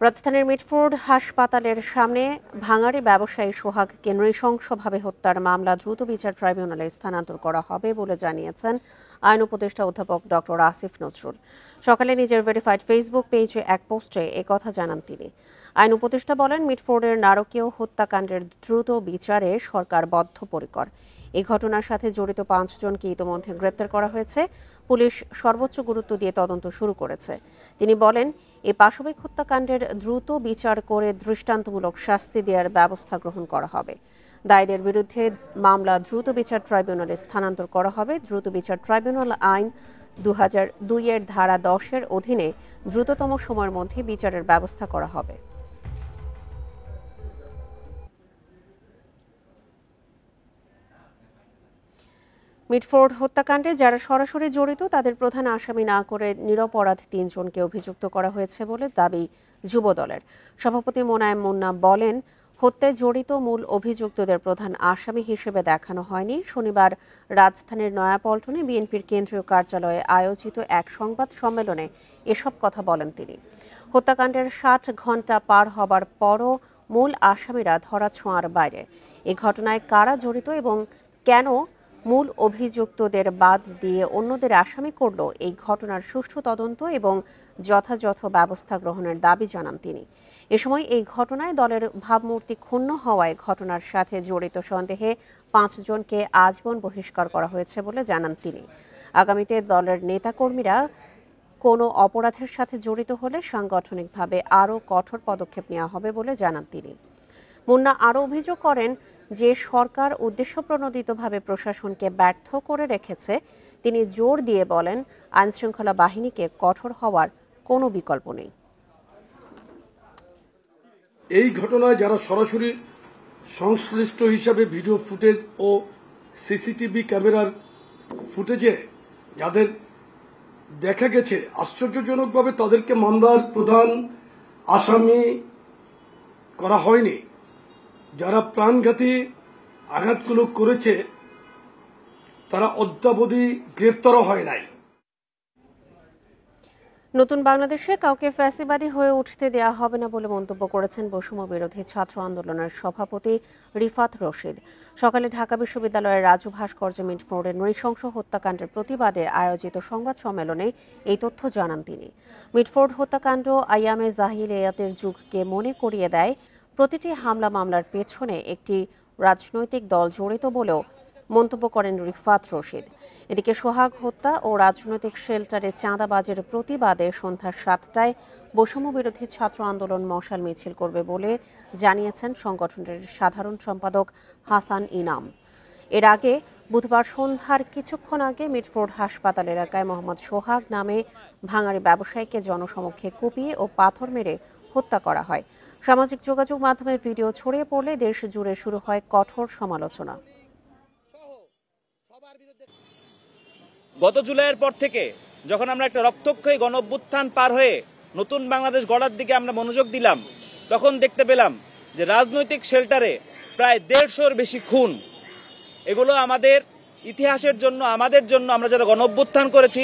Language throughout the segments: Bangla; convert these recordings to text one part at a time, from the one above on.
রাজধানীর মিটফোর্ড হাসপাতালের সামনে ভাঙাড়ি ব্যবসায়ী সোহাগকে নৃশংসভাবে হত্যার মামলা দ্রুত বিচার ট্রাইব্যুনালে স্থানান্তর করা হবে বলে জানিয়েছেন আইন উপদেষ্টা অধ্যাপক ডক্টর আসিফ নজরুল। সকালে নিজের ভেরিফাইড ফেসবুক পেজে এক পোস্টে একথা জানান তিনি। আইন উপদেষ্টা বলেন, মিটফোর্ডের নারকীয় হত্যাকাণ্ডের দ্রুত বিচারে সরকার বদ্ধপরিকর। এই ঘটনার সাথে জড়িত 5 জনকে ইতোমধ্যে গ্রেপ্তার করা হয়েছে। পুলিশ সর্বোচ্চ গুরুত্ব দিয়ে তদন্ত শুরু করেছে। তিনি বলেন, এই পাশবিক হত্যাকাণ্ডের দ্রুত বিচার করে দৃষ্টান্তমূলক শাস্তি দেওয়ার ব্যবস্থা গ্রহণ করা হবে। দায়ীদের বিরুদ্ধে মামলা দ্রুত বিচার ট্রাইব্যুনালে স্থানান্তর করা হবে। দ্রুত বিচার ট্রাইব্যুনাল আইন 2002 এর ধারা 10 এর অধীনে দ্রুততম সময়ের মধ্যে বিচারের ব্যবস্থা করা হবে। মিটফোর্ড হত্যাকাণ্ডে যারা সরাসরি জড়িত তাদের প্রধান আসামি না করে নিরপরাধ 3 জনকে অভিযুক্ত করা হয়েছে বলে দাবি যুবদলের সভাপতি মোনায়েম মুন্না বলেন, হত্যায় জড়িত মূল অভিযুক্তদের প্রধান আসামি হিসেবে দেখানো হয়নি। শনিবার রাজধানীর নয়াপল্টনে বিএনপির কেন্দ্রীয় কার্যালয়ে আয়োজিত এক সংবাদ সম্মেলনে এসব কথা বলেন তিনি। হত্যাকাণ্ডের 60 ঘণ্টা পার হবার পরও মূল আসামিরা ধরাছোঁয়ার বাইরে। এই ঘটনায় কারা জড়িত এবং কেন মূল অভিযুক্তদের বাদ দিয়ে অন্যদের আসামি করল, এই ঘটনার সুষ্ঠু তদন্ত এবং যথাযথ ব্যবস্থা গ্রহণের দাবি জানান তিনি। এ সময় এই ঘটনায় দলের ভাবমূর্তি ক্ষুণ্ণ হওয়ায় ঘটনার সাথে জড়িত সন্দেহে 5 জনকে আজীবন বহিষ্কার করা হয়েছে বলে জানান তিনি। আগামীতে দলের নেতাকর্মীরা কোনো অপরাধের সাথে জড়িত হলে সাংগঠনিকভাবে আরও কঠোর পদক্ষেপ নেওয়া হবে বলে জানান তিনি। মুন্না আরও অভিযোগ করেন যে সরকার উদ্দেশ্যপ্রণোদিতভাবে প্রশাসনকে ব্যর্থ করে রেখেছে। তিনি জোর দিয়ে বলেন, আইনশৃঙ্খলা বাহিনীকে কঠোর হওয়ার কোনো বিকল্প নেই। এই ঘটনায় যারা সরাসরি সংশ্লিষ্ট হিসাবে ভিডিও ফুটেজ ও সিসিটিভি ক্যামেরার ফুটেজে যাদের দেখা গেছে, আশ্চর্যজনকভাবে তাদেরকে মামলার প্রধান আসামি করা হয়নি। যারা প্রাণঘাতী আঘাতগুলো করেছে তারা অদ্যাবধি গ্রেপ্তারও হয় নাই। নতুন বাংলাদেশে কাউকে ফ্যাসিবাদী হয়ে উঠতে দেওয়া হবে না বলে মন্তব্য করেছেন বৈষম্য বিরোধী ছাত্র আন্দোলনের সভাপতি রিফাত রশিদ। সকালে ঢাকা বিশ্ববিদ্যালয়ের রাজু ভাস্কর্য মিটফোর্ডের নৃশংস হত্যাকাণ্ডের প্রতিবাদে আয়োজিত সংবাদ সম্মেলনে এই তথ্য জানান তিনি। মিটফোর্ড হত্যাকাণ্ড আইয়ামে জাহিলিয়াতের যুগকে মনে করিয়ে দেয়। প্রতিটি হামলা মামলার পেছনে একটি রাজনৈতিক দল জড়িত বলেও মন্তব্য করেন রিফাত রশিদ। এদিকে সোহাগ হত্যা ও রাজনৈতিক শেল্টারে চাঁদাবাজের প্রতিবাদে সন্ধ্যা 7টায় বৈষম্য বিরোধী ছাত্র আন্দোলন মশাল মিছিল করবে বলে জানিয়েছেন সংগঠনের সাধারণ সম্পাদক হাসান ইনাম। এর আগে বুধবার সন্ধ্যার কিছুক্ষণ আগে মিটফোর্ড হাসপাতাল এলাকায় মোহাম্মদ সোহাগ নামে ভাঙাড়ি ব্যবসায়ীকে জনসমক্ষে কুপিয়ে ও পাথর মেরে হত্যা করা হয়। সামাজিক যোগাযোগ মাধ্যমে ভিডিও ছড়িয়ে পড়লে দেশ জুড়ে শুরু হয় কঠোর সমালোচনা। গত জুলাইয়ের পর থেকে যখন আমরা একটা রক্তক্ষয়ী গণঅভ্যুত্থান পার হয়ে নতুন বাংলাদেশ গড়ার দিকে আমরা মনোযোগ দিলাম, তখন দেখতে পেলাম যে রাজনৈতিক শেল্টারে প্রায় 150-এর বেশি খুন। এগুলো আমাদের ইতিহাসের জন্য, আমাদের জন্য, আমরা যারা গণঅভ্যুত্থান করেছি,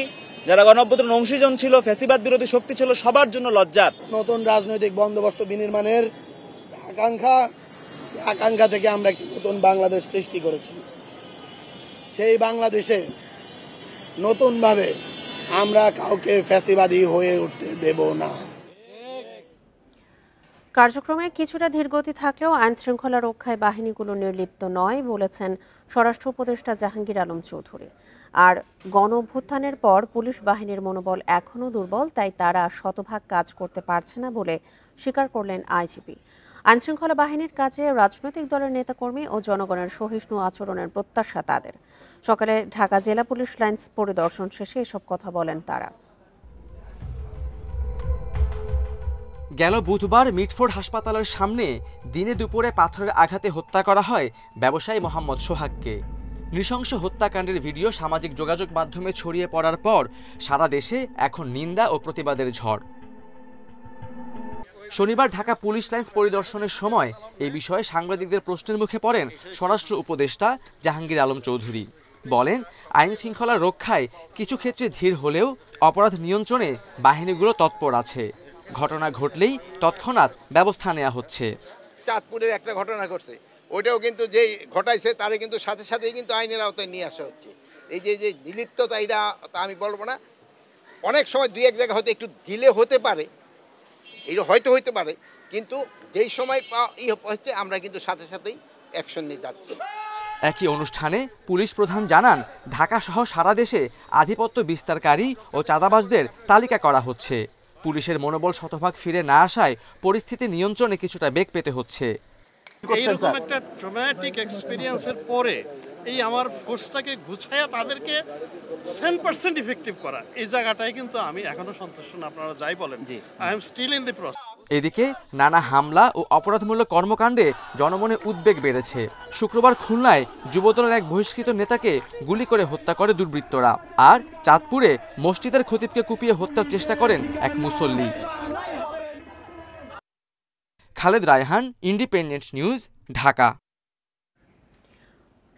যারা গণঅভ্যুত্থানের অংশীজন ছিল, ফ্যাসিবাদ বিরোধী শক্তি ছিল, সবার জন্য লজ্জার। নতুন রাজনৈতিক বন্দোবস্ত বিনির্মাণের আকাঙ্ক্ষা থেকে আমরা একটি নতুন বাংলাদেশ সৃষ্টি করেছি। সেই বাংলাদেশে নতুনভাবে আমরা কাউকে ফ্যাসিবাদী হয়ে উঠতে দেব না। কার্যক্রমে কিছুটা ধীরগতি থাকলেও আইন শৃঙ্খলা রক্ষায় বাহিনীগুলো নির্লিপ্ত নয় বলেছেন স্বরাষ্ট্র উপদেষ্টা জাহাঙ্গীর আলম চৌধুরী। আর গণ অভ্যুত্থানের পর পুলিশ বাহিনীর মনোবল এখনও দুর্বল, তাই তারা শতভাগ কাজ করতে পারছে না বলে স্বীকার করলেন আইজিপি। আইনশৃঙ্খলা বাহিনীর কাজে রাজনৈতিক দলের নেতাকর্মী ও জনগণের সহিষ্ণু আচরণের প্রত্যাশা তাদের। সকালে ঢাকা জেলা পুলিশ লাইন্স পরিদর্শন শেষে এসব কথা বলেন তারা। গেল বুধবার মিটফোর্ড হাসপাতালের সামনে দিনে দুপুরে পাথরের আঘাতে হত্যা করা হয় ব্যবসায়ী মোহাম্মদ সোহাগকে। নৃশংস হত্যাকাণ্ডের ভিডিও সামাজিক যোগাযোগ মাধ্যমে ছড়িয়ে পড়ার পর সারা দেশে এখন নিন্দা ও প্রতিবাদের ঝড়। শনিবার ঢাকা পুলিশ লাইন্স পরিদর্শনের সময় এই বিষয়ে সাংবাদিকদের প্রশ্নের মুখে পড়েন স্বরাষ্ট্র উপদেষ্টা জাহাঙ্গীর আলম চৌধুরী। বলেন, আইন শৃঙ্খলা রক্ষায় কিছু ক্ষেত্রে ধীর হলেও অপরাধ নিয়ন্ত্রণে বাহিনীগুলো তৎপর আছে। ঘটনা ঘটলেই তৎক্ষণাৎ ব্যবস্থা নেওয়া হচ্ছে। চাঁদপুরের একটা ঘটনা ঘটছে, ওইটাও কিন্তু যেই ঘটাইছে তারে কিন্তু সাথে সাথেই কিন্তু আইনের আওতায় নিয়ে আসা হচ্ছে। এই যে দিলিপ্ততা, এটা আমি বলবো না, অনেক সময় দুই এক জায়গায় হয়তো একটু ডিলে হতে পারে, এটা হয়তো হইতে পারে, কিন্তু যেই সময় হচ্ছে আমরা কিন্তু সাথে সাথেই অ্যাকশন নিয়ে যাচ্ছি। একই অনুষ্ঠানে পুলিশ প্রধান জানান, ঢাকা সহ সারা দেশে আধিপত্য বিস্তারকারী ও চাঁদাবাজদের তালিকা করা হচ্ছে। পুলিশের মনোবল শতভাগ ফিরে না আসায় পরিস্থিতি নিয়ন্ত্রণে কিছুটা বেগ পেতে হচ্ছে। এইরকম একটা ট্রমাটিক এক্সপিরিয়েন্সের পরে এই আমার ফোর্সটাকে গুছাইয়া তাদেরকে 100% ইফেক্টিভ করা, এই জায়গাটায় কিন্তু আমি এখনো সন্তুষ্ট না। আপনারা যাই বলেন, I am still in the process. এদিকে নানা হামলা ও অপরাধমূলক কর্মকাণ্ডে জনমনে উদ্বেগ বেড়েছে। শুক্রবার খুলনায় যুবদলের এক বহিষ্কৃত নেতাকে গুলি করে হত্যা করে দুর্বৃত্তরা, আর চাঁদপুরে মসজিদের খতিবকে কুপিয়ে হত্যার চেষ্টা করেন এক মুসল্লি। Khaled Raihan, Independent News, Dhaka.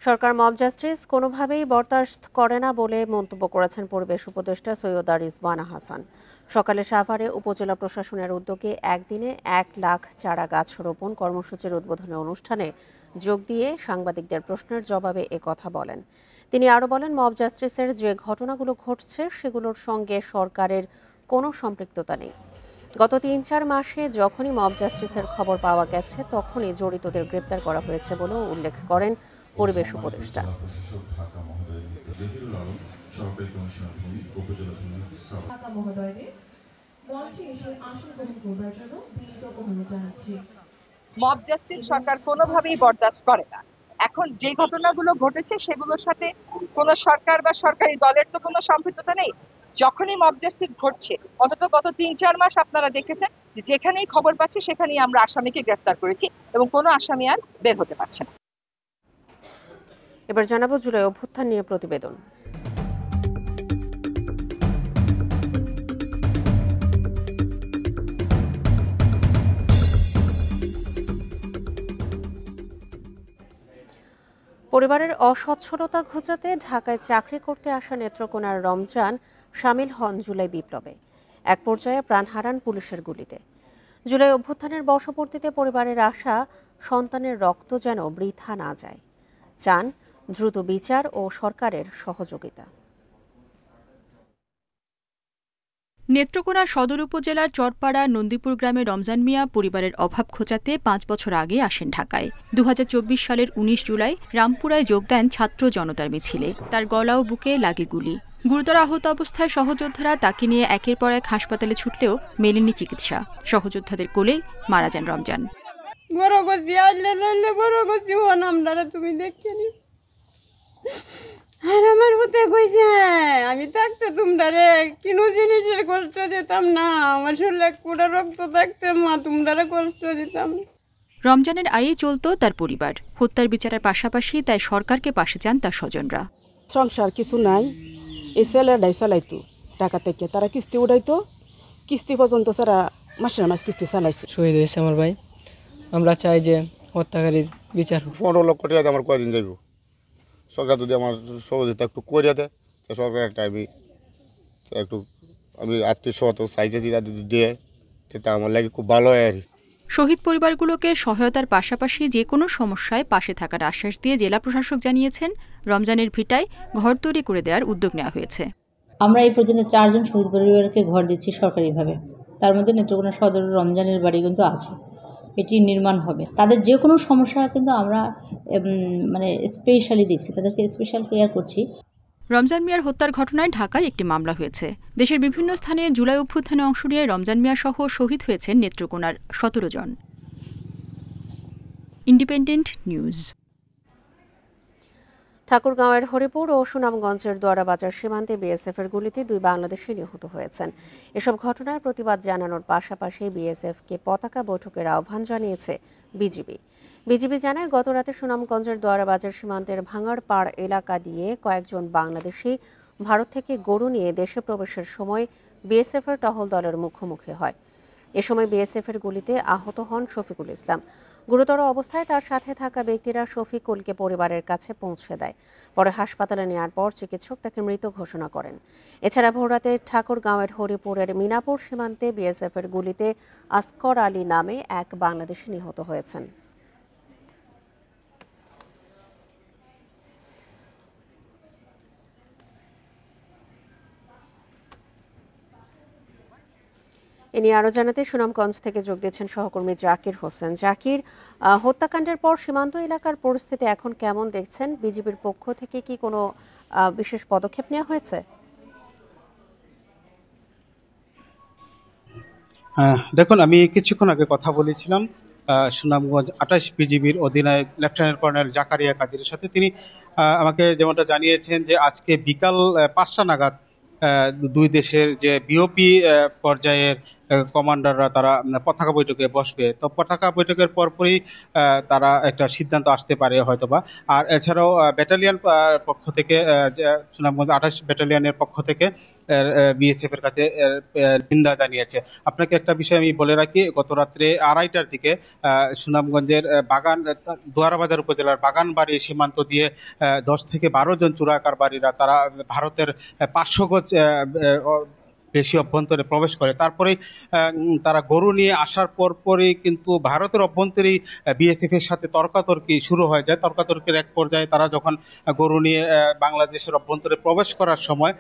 সরকার মব জাস্টিস কোনোভাবেই বরদাস্ত করে না বলে মন্তব্য করেছেন পরিবেশ উপদেষ্টা সৈয়দা রিজওয়ানা হাসান। সকালে সাভারে উপজেলা প্রশাসনের উদ্যোগে একদিনে 1 লাখ চারা গাছ রোপণ কর্মসূচির উদ্বোধনী অনুষ্ঠানে যোগ দিয়ে সাংবাদিকদের প্রশ্নের জবাবে একথা বলেন। তিনি আরও বলেন, মব জাস্টিসের যে ঘটনাগুলো ঘটছে সেগুলোর সঙ্গে সরকারের কোনো সম্পৃক্ততা নেই। গত 3-4 মাসে যখনই মব জাস্টিসের খবর পাওয়া গেছে তখনই জড়িতদের গ্রেপ্তার করা হয়েছে বলেও উল্লেখ করেন পরিবেশ উপদেষ্টা। মব জাস্টিস সরকার কোনোভাবেই বরদাস্ত করে না। এখন যে ঘটনাগুলো ঘটেছে সেগুলোর সাথে কোনো সরকার বা সরকারি দলের তো কোনো সম্পৃক্ততা নেই। যখনই মব জাস্টিস ঘটছে, অন্তত গত 3-4 মাস আপনারা দেখেছেন যে যেখানেই খবর পাচ্ছি সেখানেই আমরা আসামিকে গ্রেফতার করেছি এবং কোনো আসামি আর বের হতে পারছে না। এবার জানাবো জুলাই অভ্যুত্থান নিয়ে প্রতিবেদন। পরিবারের অসচ্ছলতা ঘোচাতে ঢাকায় চাকরি করতে আসা নেত্রকোনার রমজান শামিল হন জুলাই বিপ্লবে। এক পর্যায়ে প্রাণ হারান পুলিশের গুলিতে। জুলাই অভ্যুত্থানের বর্ষপূর্তিতে পরিবারের আশা সন্তানের রক্ত যেন বৃথা না যায়। চান দ্রুত বিচার ও সরকারের সহযোগিতা। নেত্রকোনা সদর উপজেলার চরপাড়া নন্দীপুর গ্রামে রমজান মিয়া পরিবারের অভাব ঘোচাতে 5 বছর আগে আসেন ঢাকায়। 2024 সালের 19 জুলাই রামপুরায় যোগ দেন ছাত্র জনতার মিছিলে। তার গলা ও বুকে লাগে গুলি। গুরুতর আহত অবস্থায় সহযোদ্ধারা তাকে নিয়ে একের পর এক হাসপাতালে ছুটলেও মেলেনি চিকিৎসা। সহযোদ্ধাদের কোলেই মারা যান রমজান। তুমি দেখিনি আর আমার হতে কইছে আমি থাকতে তোমরা কিনো জিনিসের কষ্ট দিতাম না, আমার শরীরে কোটা রক্ত থাকতে মা তোমরা কষ্ট দিতাম। রমজানের আয়েই চলত তার পরিবার। হত্যার বিচারের পাশাপাশি তাই সরকারকে পাশে চান তার স্বজনরা। সংসার কিছু নাই, এই ছেলেটাই চালাইতো টাকা থেকে, তারা কিস্তি উঠাইতো, কিস্তি পর্যন্ত সারা মাসের মাস কিস্তি চালাইছে। শহীদ হয়েছে আমার ভাই। আমরা চাই যে হত্যাকারীর বিচার। 15 লক্ষ টাকা আমার কয়দিন যাইব, সরকার যদি আমার সহযোগিতা একটু করে দেয়, সরকার একটা আমি আত্মীয় সহত চাইতে যদি দেয় সেটা আমার লাগে খুব ভালো হয় আর। শহীদ পরিবারগুলোকে সহায়তার পাশাপাশি যে কোনো সমস্যায় পাশে থাকার আশ্বাস দিয়ে জেলা প্রশাসক জানিয়েছেন, রমজানের ভিটায় ঘর তৈরি করে দেওয়ার উদ্যোগ নেওয়া হয়েছে। আমরা এই পর্যন্ত 4 জন শহীদ পরিবারকে ঘর দিচ্ছি সরকারিভাবে। তার মধ্যে নেত্রকোনা সদর রমজানের বাড়ি কিন্তু আছে, এটি নির্মাণ হবে। তাদের যে কোনো সমস্যা কিন্তু আমরা স্পেশালি দেখছি, তাদেরকে স্পেশাল কেয়ার করছি। রমজান মিয়ার হত্যার ঘটনায় ঢাকায় একটি মামলা হয়েছে। দেশের বিভিন্ন স্থানে জুলাই অভ্যুত্থানে অংশ নিয়ে রমজান মিয়া সহ শহীদ হয়েছেন নেত্রকোনার 17 জন। Independent News. ঠাকুরগাঁওয়ের হরিপুর ও সুনামগঞ্জের দোয়ারা বাজার সীমান্তে বিএসএফের গুলিতে 2 বাংলাদেশি নিহত হয়েছেন। এসব ঘটনার প্রতিবাদ জানানোর পাশাপাশি বিএসএফকে পতাকা বৈঠকের আহ্বান জানিয়েছে বিজিবি। বিজিবি জানায়, গতরাতে সুনামগঞ্জের দোয়ারা বাজার সীমান্তের ভাঙাড়পাড় এলাকা দিয়ে কয়েকজন বাংলাদেশি ভারত থেকে গরু নিয়ে দেশে প্রবেশের সময় বিএসএফের টহল দলের মুখোমুখি হয়। এ সময় বিএসএফের গুলিতে আহত হন শফিকুল ইসলাম। গুরুতর অবস্থায় তার সাথে থাকা ব্যক্তিরা শফিকুলকে পরিবারের কাছে পৌঁছে দেয়। পরে হাসপাতালে নেওয়ার পর চিকিৎসক তাকে মৃত ঘোষণা করেন। এছাড়া ভোররাতে ঠাকুরগাঁওয়ের হরিপুরের মিনাপুর সীমান্তে বিএসএফের গুলিতে আসকর আলী নামে এক বাংলাদেশি নিহত হয়েছেন। এ নিয়ে আরও জানাতে সুনামগঞ্জ থেকে যোগ দিয়েছেন সহকর্মী জাকির হোসেন। জাকির, হত্যাকাণ্ডের পর সীমান্ত এলাকার পরিস্থিতি এখন কেমন দেখছেন? বিজিবির পক্ষ থেকে কি কোনো বিশেষ পদক্ষেপ নেওয়া হয়েছে? দেখুন, আমি কিছুক্ষণ আগে কথা বলেছিলাম সুনামগঞ্জ ২৮ বিজিবির অধিনায়ক লেফটেন্যান্ট কর্নেল জাকারিয়া কাদিরের সাথে। তিনি আমাকে যেমনটা জানিয়েছেন যে আজকে বিকাল ৫টা নাগাদ দুই দেশের যে বিওপি পর্যায়ের কমান্ডাররা তারা পতাকা বৈঠকে বসবে। তো পতাকা বৈঠকের পরপরই তারা একটা সিদ্ধান্ত আসতে পারে হয়তোবা। আর এছাড়াও ব্যাটালিয়ন পক্ষ থেকে সুনামগঞ্জ ২৮ ব্যাটালিয়নের পক্ষ থেকে বিএসএফ এর কাছে নিন্দা জানিয়েছে। আপনাকে একটা বিষয় আমি বলে রাখি, গত রাত্রে ২:৩০টার দিকে সুনামগঞ্জের দোয়ারাবাজার উপজেলার বাগানবাড়ি সীমান্ত দিয়ে ১০ থেকে ১২ জন চোরাকারবারীরা তারা ভারতের ৫০০ গজ দেশীয় অভ্যন্তরে প্রবেশ করে। তারপরেই তারা গরু নিয়ে আসার পরপরই কিন্তু ভারতের অভ্যন্তরেই বিএসএফ এর সাথে তর্কাতর্কি শুরু হয়ে যায়। তর্কাতর্কির এক পর্যায়ে তারা যখন গরু নিয়ে বাংলাদেশের অভ্যন্তরে প্রবেশ করার সময়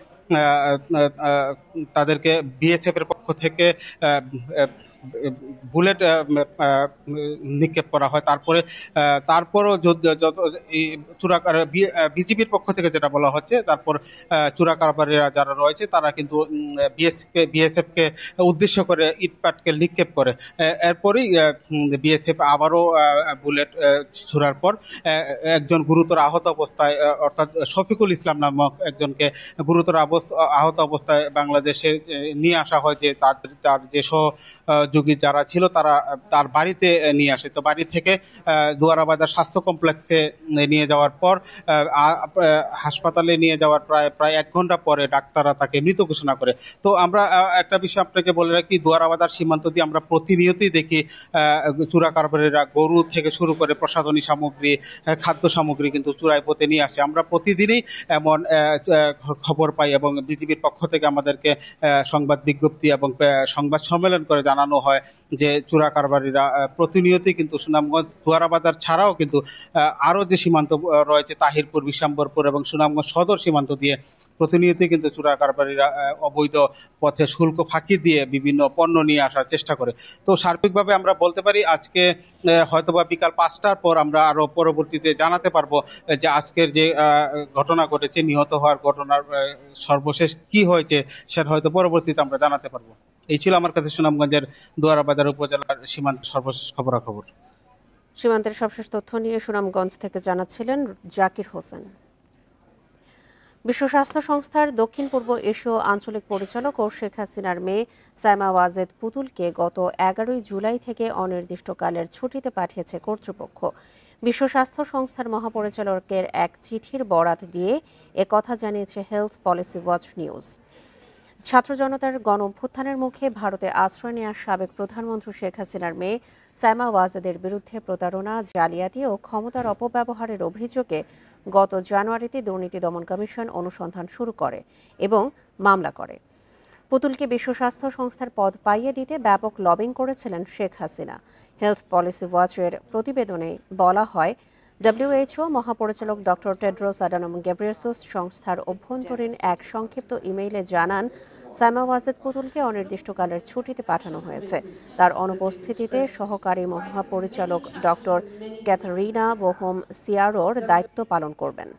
তাদেরকে বিএসএফ এর পক্ষ থেকে বুলেট নিক্ষেপ করা হয়। তারপরও বিজিবির পক্ষ থেকে যেটা বলা হচ্ছে, তারপর চোরাকারবারীরা যারা রয়েছে তারা কিন্তু বিএসএফ কে উদ্দেশ্য করে ইটপাটকেল নিক্ষেপ করে। এরপরই বিএসএফ আবারও বুলেট ছোড়ার পর একজন গুরুতর আহত অবস্থায়, অর্থাৎ শফিকুল ইসলাম নামক একজনকে গুরুতর আহত অবস্থায় বাংলাদেশে নিয়ে আসা হয়। যে তার যে সহযোগী যারা ছিল তারা তার বাড়িতে নিয়ে আসে। তো বাড়ি থেকে দোয়ারাবাজার স্বাস্থ্য কমপ্লেক্সে নিয়ে যাওয়ার পর হাসপাতালে নিয়ে যাওয়ার প্রায় ১ ঘন্টা পরে ডাক্তাররা তাকে মৃত ঘোষণা করে। তো আমরা একটা বিষয় আপনাকে বলে রাখি, দোয়ারাবাজার সীমান্ত দিয়ে আমরা প্রতিনিয়তই দেখি চোরাকারবারীরা গরু থেকে শুরু করে প্রসাধনী সামগ্রী, খাদ্য সামগ্রী কিন্তু চোরাই পথে নিয়ে আসে। আমরা প্রতিদিনই এমন খবর পাই এবং বিজিবির পক্ষ থেকে আমাদেরকে সংবাদ বিজ্ঞপ্তি এবং সংবাদ সম্মেলন করে জানানো হয় যে চোরাকারবারীরা প্রতিনিয়তই কিন্তু সুনামগঞ্জ দোয়ারাবাজার ছাড়াও কিন্তু আরো যে সীমান্ত রয়েছে তাহিরপুর, বিশাম্বরপুর এবং সুনামগঞ্জ সদর সীমান্ত দিয়ে প্রতিনিয়তই কিন্তু চোরাকারবারীরা অবৈধ পথে শুল্ক ফাঁকি দিয়ে বিভিন্ন পণ্য নিয়ে আসার চেষ্টা করে। তো সার্বিকভাবে আমরা বলতে পারি আজকে হয়তোবা বিকাল ৫টার পর আমরা আরো পরবর্তীতে জানাতে পারবো যে আজকের যে ঘটনা ঘটেছে, নিহত হওয়ার ঘটনার সর্বশেষ কি হয়েছে সেটা হয়তো পরবর্তীতে আমরা জানাতে পারবো। এই ছিল আমার কাছে সুনামগঞ্জের দোয়ারাবাজার উপজেলার সীমান্তের সর্বশেষ খবরাখবর। সীমান্তের সবশেষ তথ্য নিয়ে সুনামগঞ্জ থেকে জানাচ্ছিলেন জাকির হোসেন। বিশ্ব স্বাস্থ্য সংস্থার দক্ষিণ পূর্ব এশীয় আঞ্চলিক পরিচালক ও শেখ হাসিনার মেয়ে সাইমা ওয়াজেদ পুতুলকে গত ১১ জুলাই থেকে অনির্দিষ্টকালের ছুটিতে পাঠিয়েছে কর্তৃপক্ষ। বিশ্ব স্বাস্থ্য সংস্থার মহাপরিচালকের এক চিঠির বরাত দিয়ে একথা জানিয়েছে হেলথ পলিসি ওয়াচ নিউজ। ছাত্র জনতার গণ অভ্যুত্থানের মুখে ভারতে আশ্রয় নেওয়া সাবেক প্রধানমন্ত্রী শেখ হাসিনার মেয়ে সাইমা ওয়াজেদের বিরুদ্ধে প্রতারণা, জালিয়াতি ও ক্ষমতার অপব্যবহারের অভিযোগে গত জানুয়ারিতে দুর্নীতি দমন কমিশন অনুসন্ধান শুরু করে এবং মামলা করে। পুতুলকে বিশ্ব স্বাস্থ্য সংস্থার পদ পাইয়ে দিতে ব্যাপক লবিং করেছিলেন শেখ হাসিনা। হেলথ পলিসি ওয়াচের প্রতিবেদনে বলা হয়, WHO মহাপরিচালক ডক্টর টেড্রোস আদানম গেব্রিয়েসাস সংস্থার অভ্যন্তরীণ এক সংক্ষিপ্ত ইমেইলে জানান, সাইমা ওয়াজেদ পুতুলকে অনির্দিষ্টকালের ছুটিতে পাঠানো হয়েছে। তার অনুপস্থিতিতে সহকারী মহাপরিচালক ডক্টর ক্যাথারিনা বোহম সিয়ারোর দায়িত্ব পালন করবেন।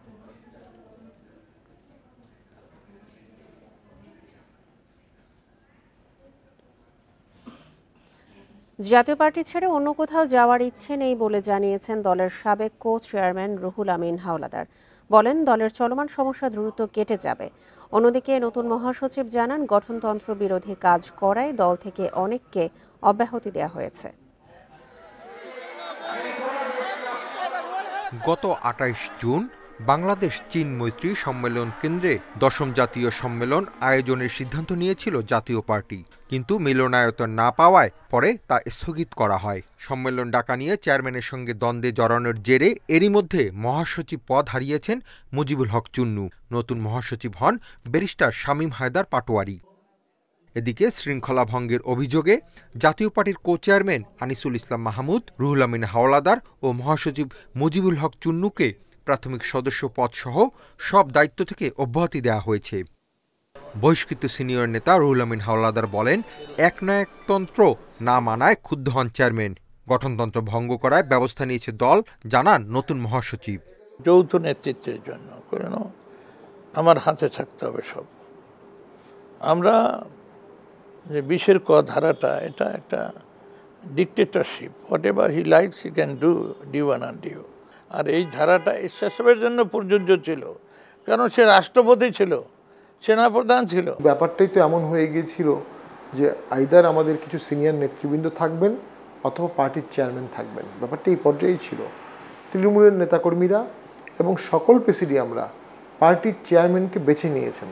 জাতীয় পার্টি ছেড়ে অন্য কোথাও যাওয়ার ইচ্ছে নেই বলে জানিয়েছেন দলের সাবেক কো চেয়ারম্যান রুহুল আমিন হাওলাদার। বলেন, দলের চলমান সমস্যা দ্রুত কেটে যাবে। অন্যদিকে নতুন মহাসচিব জানান, গঠনতন্ত্র বিরোধী কাজ করায় দল থেকে অনেককে অব্যাহতি দেওয়া হয়েছে। গত ২৮ জুন বাংলাদেশ চীন মৈত্রী সম্মেলন কেন্দ্রে 10ম জাতীয় সম্মেলন আয়োজনের সিদ্ধান্ত নিয়েছিল জাতীয় পার্টি, কিন্তু মিলনায়তন না পাওয়ায় পরে তা স্থগিত করা হয়। সম্মেলন ডাকা নিয়ে চেয়ারম্যানের সঙ্গে দ্বন্দ্বে জড়ানোর জেরে এরই মধ্যে মহাসচিব পদ হারিয়েছেন মুজিবুল হক চুন্নু। নতুন মহাসচিব হন ব্যারিস্টার শামীম হায়দার পাটোয়ারি। এদিকে শৃঙ্খলা ভঙ্গের অভিযোগে জাতীয় পার্টির কো-চেয়ারম্যান আনিসুল ইসলাম মাহমুদ, রুহুল আমিন হাওলাদার ও মহাসচিব মুজিবুল হক চুন্নুকে প্রাথমিক সদস্য পদসহ সব দায়িত্ব থেকে অব্যাহতি দেওয়া হয়েছে। বহিষ্কৃত সিনিয়র নেতা রুহুল আমিন হাওলাদার বলেন, একনায়কতন্ত্র না মানায় ক্ষুব্ধ হন চেয়ারম্যান। গঠনতন্ত্র ভঙ্গ করায় ব্যবস্থা নিয়েছে দল, জানান নতুন মহাসচিব। যৌথ নেতৃত্বের জন্য কোনো আমার হাতে থাকতে হবে সব। আমরা যে 20-এর ক ধারাটা, এটা একটা dictatorship. Whatever he likes he can do one and due. আর এই ধারাটা এরশাদের জন্য প্রযোজ্য ছিল, কারণ সে রাষ্ট্রপতি ছিল, সেনাপ্রধান ছিল। ব্যাপারটাই তো এমন হয়ে গিয়েছিল যে আইদার আমাদের কিছু সিনিয়র নেতৃবৃন্দ থাকবেন অথবা পার্টির চেয়ারম্যান থাকবেন। ব্যাপারটা এই পর্যায়েই ছিল। তৃণমূলের নেতাকর্মীরা এবং সকল প্রেসিডিয়ামরা পার্টির চেয়ারম্যানকে বেছে নিয়েছেন।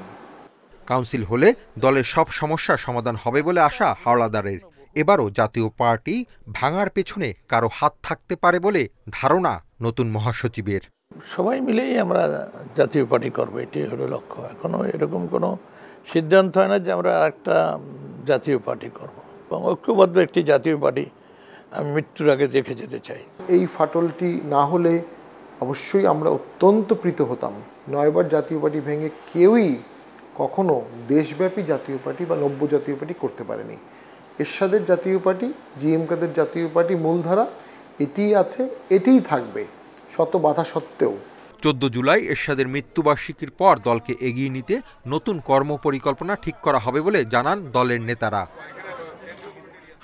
কাউন্সিল হলে দলের সব সমস্যার সমাধান হবে বলে আশা হাওলাদারের। এবারও জাতীয় পার্টি ভাঙার পেছনে কারো হাত থাকতে পারে বলে ধারণা নতুন মহাসচিবের। সবাই মিলেই আমরা জাতীয় পার্টি করবো, এটাই হলো লক্ষ্য। এখনো এরকম কোনো সিদ্ধান্ত হয় না যে আমরা একটা জাতীয় পার্টি করব, এবং ঐক্যবদ্ধ একটি জাতীয় পার্টি আমি মৃত্যুর আগে দেখে যেতে চাই। এই ফাটলটি না হলে অবশ্যই আমরা অত্যন্ত প্রীত হতাম। 9বার জাতীয় পার্টি ভেঙে কেউই কখনো দেশব্যাপী জাতীয় পার্টি বা নব্য জাতীয় পার্টি করতে পারেনি। এরশাদের জাতীয় পার্টি, জিএম কাদের জাতীয় পার্টি মূলধারা এটিই আছে, এটিই থাকবে শত বাধা সত্ত্বেও। 14 জুলাই এরশাদের মৃত্যুবার্ষিকীর পর দলকে এগিয়ে নিতে নতুন কর্মপরিকল্পনা ঠিক করা হবে বলে জানান দলের নেতারা।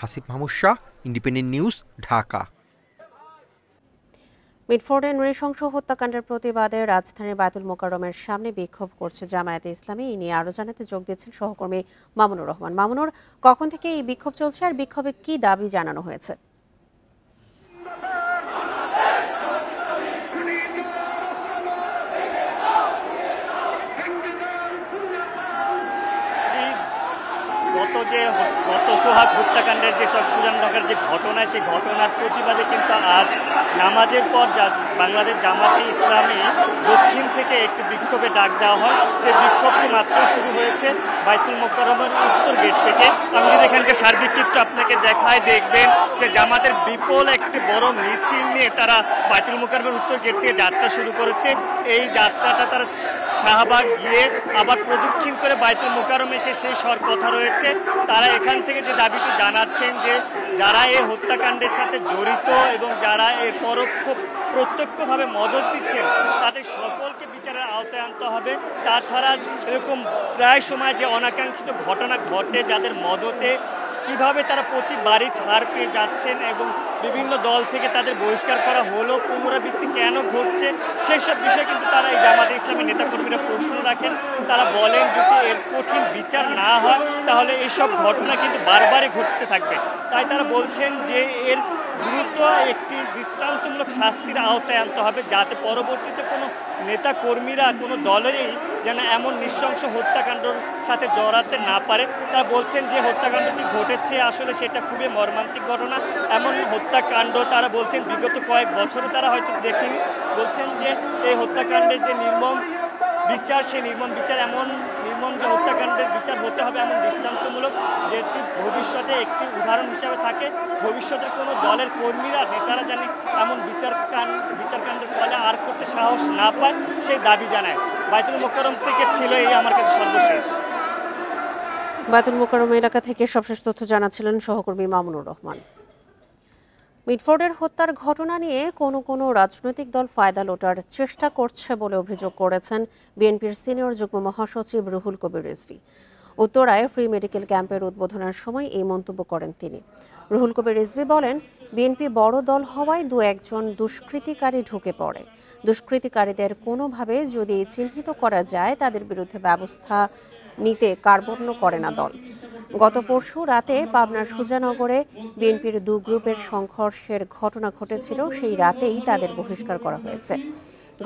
Hasib Mahmud Shah, Independent News, Dhaka. মিটফোর্ডে নৃশংস হত্যাকাণ্ডের প্রতিবাদে রাজধানীর বায়তুল মোকাররমের সামনে বিক্ষোভ করছে জামায়াতে ইসলামী। এই নিয়ে আরো জানাতে যোগ দিচ্ছেন সহকর্মী মামুনুর রহমান। মামুনুর, কখন থেকে এই বিক্ষোভ চলছে আর বিক্ষোভে কি দাবি জানানো হয়েছে? গত সোহাগ হত্যাকাণ্ডের যে চট্টগ্রাম ঢাকার যে ঘটনা, সেই ঘটনার প্রতিবাদে কিন্তু আজ নামাজের পর বাংলাদেশ জামাতে ইসলামী দক্ষিণ থেকে একটি বিক্ষোভে ডাক দেওয়া হয়। সেই বিক্ষোভটি মাত্র শুরু হয়েছে বায়তুল মোকাররমের উত্তর গেট থেকে। আমি যদি এখানকার সার্বিক চিত্র আপনাকে দেখায়, দেখবেন যে জামাতের বিপুল একটি বড় মিছিল নিয়ে তারা বায়তুল মোকাররমের উত্তর গেট থেকে যাত্রা শুরু করেছে। এই যাত্রাটা তারা শাহবাগ গিয়ে আবার প্রদক্ষিণ করে বায়তুল মোকাররমে এসে সেই স্বর কথা রয়েছে। তারা এখান থেকে যে দাবিটি জানাচ্ছেন যে যারা এই হত্যাকাণ্ডের সাথে জড়িত এবং যারা এর প্রত্যক্ষভাবে মদত দিচ্ছেন তাদের সকলকে বিচারের আওতায় আনতে হবে। তাছাড়া এরকম প্রায় সময় যে অনাকাঙ্ক্ষিত ঘটনা ঘটে, যাদের মদতে কিভাবে তারা প্রতিবারই ছাড় পেয়ে যাচ্ছেন এবং বিভিন্ন দল থেকে তাদের বহিষ্কার করা হলো, পুনরাবৃত্তি কেন ঘটছে, সেই সব বিষয়ে কিন্তু তারা এই জামাতে ইসলামী নেতাকর্মীরা প্রশ্ন রাখেন। তারা বলেন যদি এর কঠিন বিচার না হয় তাহলে এইসব ঘটনা কিন্তু বারবারই ঘটতে থাকবে। তাই তারা বলছেন যে এর দ্রুত একটি দৃষ্টান্তমূলক শাস্তির আওতায় আনতে হবে, যাতে পরবর্তীতে কোনো নেতা কর্মীরা কোনো দলেরই যেন এমন নৃশংস হত্যাকাণ্ডের সাথে জড়াতে না পারে। তারা বলছেন যে হত্যাকাণ্ডটি ঘটেছে আসলে সেটা খুবই মর্মান্তিক ঘটনা। এমন হত্যাকাণ্ড তারা বলছেন বিগত কয়েক বছরে তারা হয়তো দেখেনি। বলছেন যে এই হত্যাকাণ্ডের যে নির্মম বিচার, সেই নির্মম বিচার এমন নির্মম যে হত্যাকাণ্ডের বিচার হতে হবে এমন দৃষ্টান্তমূলক, যেটি ভবিষ্যতে একটি উদাহরণ হিসাবে থাকে। ভবিষ্যতের কোনো দলের কর্মীরা নেতারা জানে এমন বিচারকাণ্ডের ফলে আর করতে সাহস না পায়, সেই দাবি জানায়। বায়তুল মোকাররম থেকে ছিল এই আমার কাছে সর্বশেষ। বায়তুল মোকাররম এলাকা থেকে সবশেষ তথ্য জানাচ্ছিলেন সহকর্মী মামুনুর রহমান। মিটফোর্ডের হত্যার ঘটনা নিয়ে কোনো রাজনৈতিক দল ফায়দা লোটার চেষ্টা করছে বলে অভিযোগ করেছেন বিএনপির সিনিয়র যুগ্ম মহাসচিব রুহুল কবির রিজভী। উত্তরায় ফ্রি মেডিকেল ক্যাম্পের উদ্বোধনের সময় এই মন্তব্য করেন তিনি। রুহুল কবির রিজভী বলেন, বিএনপি বড় দল হওয়ায় দু একজন দুষ্কৃতিকারী ঢুকে পড়ে। দুষ্কৃতিকারীদের কোনোভাবে যদি চিহ্নিত করা যায় তাদের বিরুদ্ধে ব্যবস্থা নিতে কার্পণ্য করে না দল। গত পরশু রাতে পাবনার সুজানগরে বিএনপির দু গ্রুপের সংঘর্ষের ঘটনা ঘটেছিল। সেই রাতেই তাদের বহিষ্কার করা হয়েছে।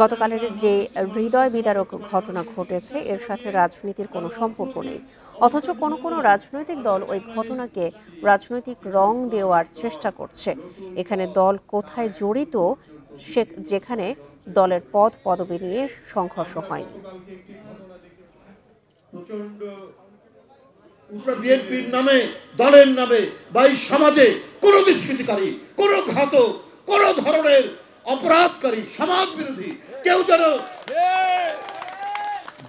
গতকালের যে হৃদয় বিদারক ঘটনা ঘটেছে এর সাথে রাজনীতির কোনো সম্পর্ক নেই, অথচ কোনো কোনো রাজনৈতিক দল ওই ঘটনাকে রাজনৈতিক রং দেওয়ার চেষ্টা করছে। এখানে দল কোথায় জড়িত, যেখানে দলের পদ পদবি নিয়ে সংঘর্ষ হয়নি। বিএনপির নামে, দলের নামে বা এই সমাজে কোন দুষ্কৃতিকারী, কোন ঘাতক, কোন ধরনের অপরাধকারী, সমাজ বিরোধী কেউ যেন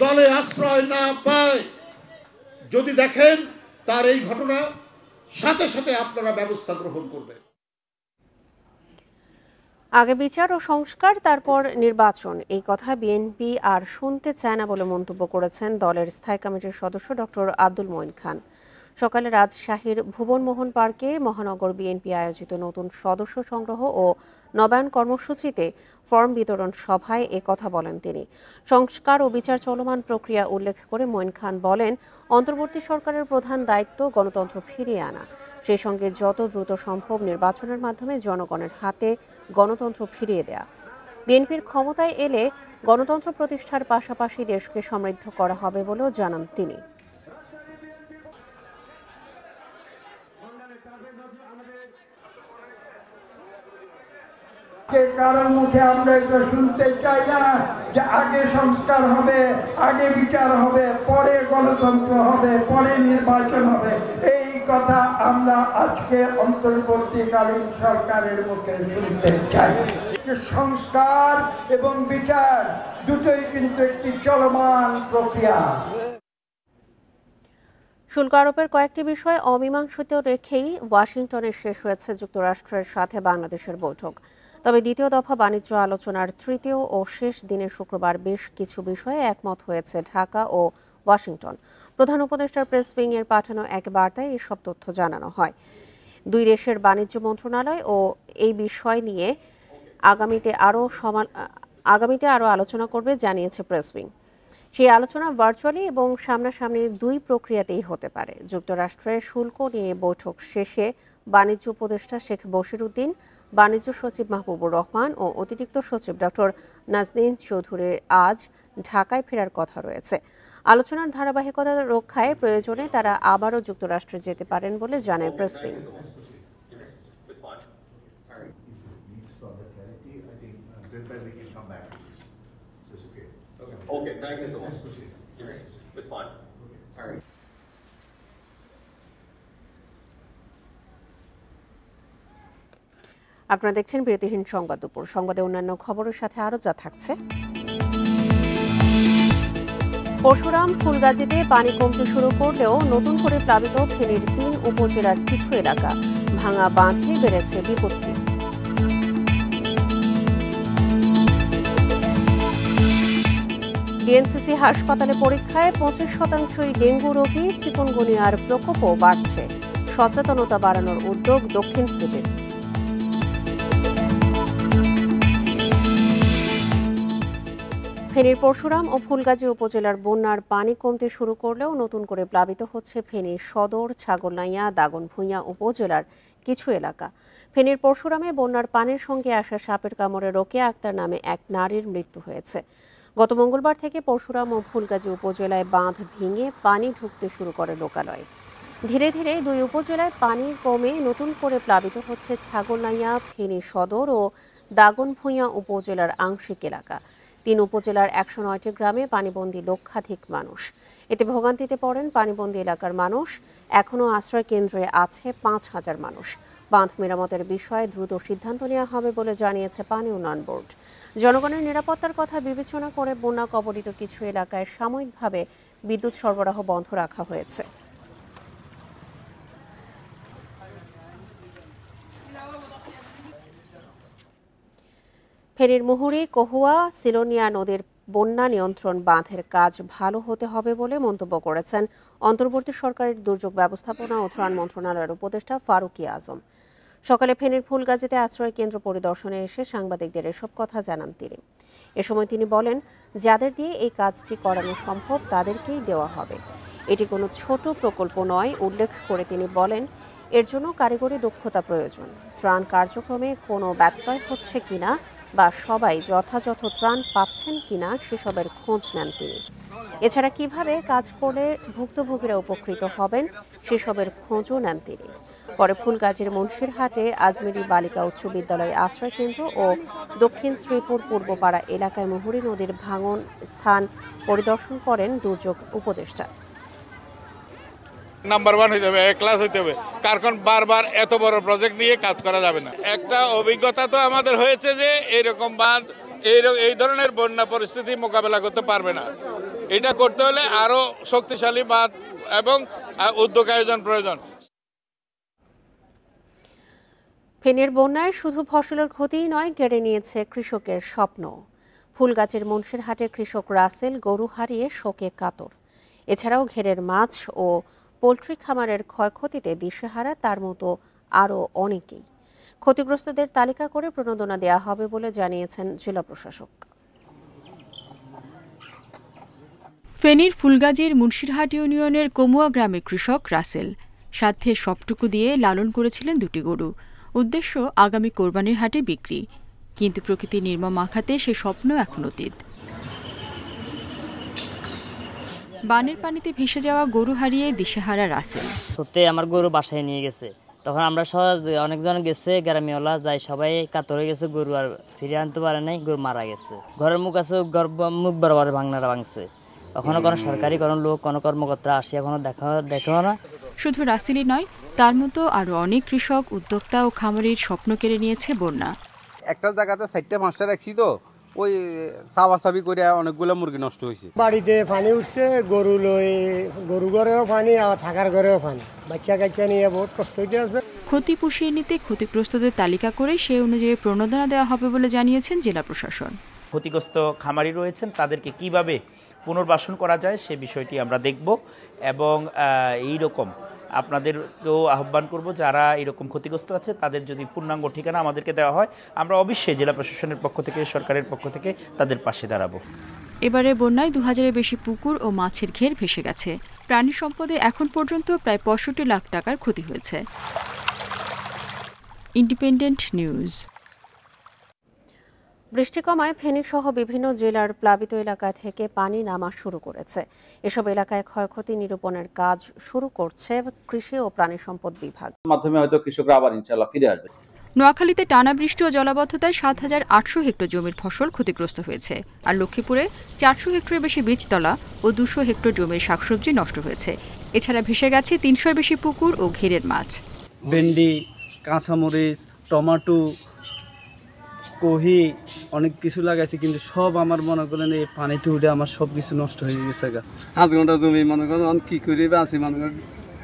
দলে আশ্রয় না পায়। যদি দেখেন তার এই ঘটনা, সাথে সাথে আপনারা ব্যবস্থা গ্রহণ করবেন। আগে বিচার ও সংস্কার, তারপর নির্বাচন, এই কথা বিএনপি আর শুনতে চায় না বলে মন্তব্য করেছেন দলের স্থায়ী কমিটির সদস্য ডক্টর আব্দুল মঈন খান। সকালে রাজশাহীর ভুবনমোহন পার্কে মহানগর বিএনপি আয়োজিত নতুন সদস্য সংগ্রহ ও নবায়ন কর্মসূচিতে ফর্ম বিতরণ সভায় এ কথা বলেন তিনি। সংস্কার ও বিচার চলমান প্রক্রিয়া উল্লেখ করে মঈন খান বলেন, অন্তর্বর্তী সরকারের প্রধান দায়িত্ব গণতন্ত্র ফিরিয়ে আনা, সেই সঙ্গে যত দ্রুত সম্ভব নির্বাচনের মাধ্যমে জনগণের হাতে গণতন্ত্র ফিরিয়ে দেয়া। বিএনপির ক্ষমতায় এলে গণতন্ত্র প্রতিষ্ঠার পাশাপাশি দেশকে সমৃদ্ধ করা হবে বলেও জানান তিনি। কারোর মুখে আমরা এটা শুনতে চাই না যে আগে সংস্কার হবে, আগে বিচার হবে, পরে গণতন্ত্র হবে, পরে নির্বাচন হবে। এই কথা আমরা আজকে অন্তর্বর্তীকালীন সরকারের মুখে শুনতে চাই। সংস্কার এবং বিচার দুটোই কিন্তু একটি চলমান প্রক্রিয়া। শুল্ক আরোপের কয়েকটি বিষয় অমীমাংসিত রেখেই ওয়াশিংটনে শেষ হয়েছে যুক্তরাষ্ট্রের সাথে বাংলাদেশের বৈঠক। তবে দ্বিতীয় দফা বাণিজ্য আলোচনার তৃতীয় ও শেষ দিনের শুক্রবার বেশ কিছু বিষয়ে একমত হয়েছে ঢাকা ও ওয়াশিংটন। প্রধান উপদেষ্টার প্রেস উইং এর পাঠানো এক বার্তায় এসব তথ্য জানানো হয়। দুই দেশের বাণিজ্য মন্ত্রণালয় ও এই বিষয় নিয়ে আগামীতে আরও আলোচনা করবে জানিয়েছে প্রেস উইং। সেই আলোচনা ভার্চুয়ালি এবং সামনাসামনি দুই প্রক্রিয়াতেই হতে পারে। যুক্তরাষ্ট্রের শুল্ক নিয়ে বৈঠক শেষে বাণিজ্য উপদেষ্টা শেখ বশিরউদ্দিন, বাণিজ্য সচিব মাহবুবুর রহমান ও অতিরিক্ত সচিব ডক্টর নাজনীন চৌধুরীর আজ ঢাকায় ফেরার কথা রয়েছে। আলোচনার ধারাবাহিকতা রক্ষায় প্রয়োজনে তারা আবারও যুক্তরাষ্ট্রে যেতে পারেন বলে জানায় প্রেস উইং। আপনারা দেখছেন বিরতিহীন সংবাদ দুপুর। সংবাদে অন্যান্য খবরের সাথে আরও যা থাকছে। পরশুরাম ফুলগাজীতে পানি কমতে শুরু করলেও নতুন করে প্লাবিত ফেনীর ৩ উপজেলার কিছু এলাকা, ভাঙা বাঁধে বেড়েছে বিপত্তি। ডিএনসিসি হাসপাতালে পরীক্ষায় 25% ডেঙ্গু রোগী, চিকুনগুনিয়ার প্রকোপও বাড়ছে। সচেতনতা বাড়ানোর উদ্যোগ দক্ষিণ সিটির। ফেনীর পরশুরাম ও ফুলগাজী উপজেলার বন্যার পানি কমতে শুরু করলেও নতুন করে প্লাবিত হচ্ছে ফেনীর সদর, ছাগলনাইয়া, দাগনভূঞা উপজেলার কিছু এলাকা। ফেনীর পরশুরামে বন্যার পানির সঙ্গে আসা সাপের কামড়ে রোকেয়া আক্তার নামে এক নারীর মৃত্যু হয়েছে। গত মঙ্গলবার থেকে পরশুরাম ও ফুলগাজী উপজেলায় বাঁধ ভেঙে পানি ঢুকতে শুরু করে লোকালয়ে। ধীরে ধীরে দুই উপজেলায় পানি কমে নতুন করে প্লাবিত হচ্ছে ছাগলনাইয়া, ফেনী সদর ও দাগনভূঞা উপজেলার আংশিক এলাকা। 3 উপজেলার 109টি গ্রামে পানিবন্দী লক্ষাধিক মানুষ। এতে ভোগান্তিতে পড়েন পানিবন্দী এলাকার মানুষ। এখনও আশ্রয় কেন্দ্রে আছে 5,000 মানুষ। বাঁধ মেরামতের বিষয়ে দ্রুত সিদ্ধান্ত নেওয়া হবে বলে জানিয়েছে পানি উন্নয়ন বোর্ড। জনগণের নিরাপত্তার কথা বিবেচনা করে বন্যা কবলিত কিছু এলাকায় সাময়িকভাবে বিদ্যুৎ সরবরাহ বন্ধ রাখা হয়েছে। ফেনীর মুহুরী, কহুয়া, সিলোনিয়া নদীর বন্যা নিয়ন্ত্রণ বাঁধের কাজ ভালো হতে হবে বলে মন্তব্য করেছেন অন্তর্বর্তী সরকারের দুর্যোগ ব্যবস্থাপনা ও ত্রাণ মন্ত্রণালয়ের উপদেষ্টা ফারুকী আজম। সকালে ফেনীর ফুলগাজীতে আশ্রয় কেন্দ্র পরিদর্শনে এসে সাংবাদিকদের এসব কথা জানান তিনি। এ সময় তিনি বলেন, যাদের দিয়ে এই কাজটি করানো সম্ভব তাদেরকেই দেওয়া হবে। এটি কোনো ছোট প্রকল্প নয়। উল্লেখ করে তিনি বলেন, এর জন্য কারিগরি দক্ষতা প্রয়োজন। ত্রাণ কার্যক্রমে কোনো ব্যত্যয় হচ্ছে কিনা বা সবাই যথাযথ ত্রাণ পাচ্ছেন কিনা সেসবের খোঁজ নেন তিনি। এছাড়া কিভাবে কাজ করে ভুক্তভোগীরা উপকৃত হবেন সেসবের খোঁজও নেন তিনি। পরে ফুলগাজীর মুন্সিরহাটে আজমেরি বালিকা উচ্চ বিদ্যালয় আশ্রয় কেন্দ্র ও দক্ষিণ শ্রীপুর পূর্বপাড়া এলাকায় মুহুরী নদীর ভাঙন স্থান পরিদর্শন করেন দুর্যোগ উপদেষ্টা। নাম্বার 1 হইতে হবে, এক ক্লাস হইতে হবে, কারণ বারবার এত বড় প্রজেক্ট নিয়ে কাজ করা যাবে না। একটা অভিজ্ঞতা তো আমাদের হয়েছে যে এইরকম বাঁধ এই ধরনের বন্যা পরিস্থিতি মোকাবেলা করতে পারবে না। এটা করতে হলে আরো শক্তিশালী বাঁধ এবং উদ্যোগ আয়োজন প্রয়োজন। ফেনীর বন্যায় শুধু ফসলের ক্ষতিই নয়, কেড়ে নিয়েছে কৃষকের স্বপ্ন। ফুলগাজীর মুন্সিরহাটের কৃষক রাসেল গরু হারিয়ে শোকে কাতর। এছাড়াও ঘেরের মাছ ও পোলট্রি খামারের ক্ষয়ক্ষতিতে দিশেহারা তার মতো আরও অনেকেই। ক্ষতিগ্রস্তদের তালিকা করে প্রণোদনা দেওয়া হবে বলে জানিয়েছেন জেলা প্রশাসক। ফেনীর ফুলগাজীর মুন্সিরহাট ইউনিয়নের কমুয়া গ্রামের কৃষক রাসেল সাধ্যের সবটুকু দিয়ে লালন করেছিলেন দুটি গরু। উদ্দেশ্য আগামী কোরবানির হাটে বিক্রি, কিন্তু প্রকৃতির নির্মম আঘাতে সে স্বপ্ন এখন অতীত। বানের পানিতে ভেসে যাওয়া গরু হারিয়ে দিশেহারা রাসেল। সত্যি আমার গরু বাসায় নিয়ে গেছে, তখন আমরা সবাই অনেকজন গেছে, গ্রামীওয়ালা যাই সবাই কাতর হয়ে গেছে, গরু আর ফিরে আনতে পারে নাই, গরু মারা গেছে। ঘরের মুখ আছে, মুখ বরাবর ভাঙনারা ভাঙছে। এখনো কোনো সরকারি কোনো লোক কোনো কর্মকর্তা আসে এখনো দেখো না। শুধু রাসেলই নয়, তার মতো আরো অনেক কৃষক, উদ্যোক্তা ও খামারির স্বপ্ন কেড়ে নিয়েছে বন্যা। একটা জায়গাতে 4-5টা রাখছি, তো ওই চাবাচাবি করে অনেকগুলো মুরগি নষ্ট হয়েছে। বাড়িতে পানি উঠছে, গরু ঘরেও পানি, আর থাকার ঘরেও পানি, বাচ্চা কাচ্চা নিয়ে বহুত কষ্ট হইতে আছে। ক্ষতি পুষিয়ে নিতে ক্ষতিগ্রস্তদের তালিকা করে সে অনুযায়ী প্রণোদনা দেওয়া হবে বলে জানিয়েছেন জেলা প্রশাসন। ক্ষতিগ্রস্ত খামারি রয়েছেন তাদেরকে কিভাবে পুনর্বাসন করা যায় সে বিষয়টি আমরা দেখব, এবং এই রকম আপনাদেরকেও আহ্বান করব যারা এরকম ক্ষতিগ্রস্ত আছে তাদের যদি পূর্ণাঙ্গ ঠিকানা আমাদেরকে দেওয়া হয় আমরা অবশ্যই জেলা প্রশাসনের পক্ষ থেকে, সরকারের পক্ষ থেকে তাদের পাশে দাঁড়াবো। এবারে বন্যায় 2000-এর বেশি পুকুর ও মাছের ঘের ভেসে গেছে। প্রাণী সম্পদে এখন পর্যন্ত প্রায় 65 লাখ টাকার ক্ষতি হয়েছে। Independent news. বৃষ্টি কমায় ফেনী সহ বিভিন্ন জেলার প্লাবিত এলাকা থেকে পানি নামা শুরু করেছে। এসব এলাকায় ক্ষয়ক্ষতি নিরূপণের কাজ শুরু করছে কৃষি ও প্রাণী সম্পদ বিভাগ। মাধ্যমে হয়তো কৃষকরা আবার ইনশাআল্লাহ ফিরে আসবে। নোয়াখালীতে টানা বৃষ্টি ও জলাবদ্ধতায় 7800 হেক্টর জমির ফসল ক্ষতিগ্রস্ত হয়েছে, আর লক্ষ্মীপুরে 400 হেক্টরের বেশি বীজতলা ও 200 হেক্টর জমির শাকসবজি নষ্ট হয়েছে। এছাড়া ভেসে গেছে 300-এর বেশি পুকুর ও ঘেরের মাছ। ভেন্ডি, কাঁচামরিচ, টমেটো, কহি অনেক কিছু লাগাইছে, কিন্তু সব আমার মনে করেন এই পানিতে উঠে আমার সব কিছু নষ্ট হয়ে গেছে। 5 ঘন্টা জমি মনে করেন কি করে বাঁচি, মনে করেন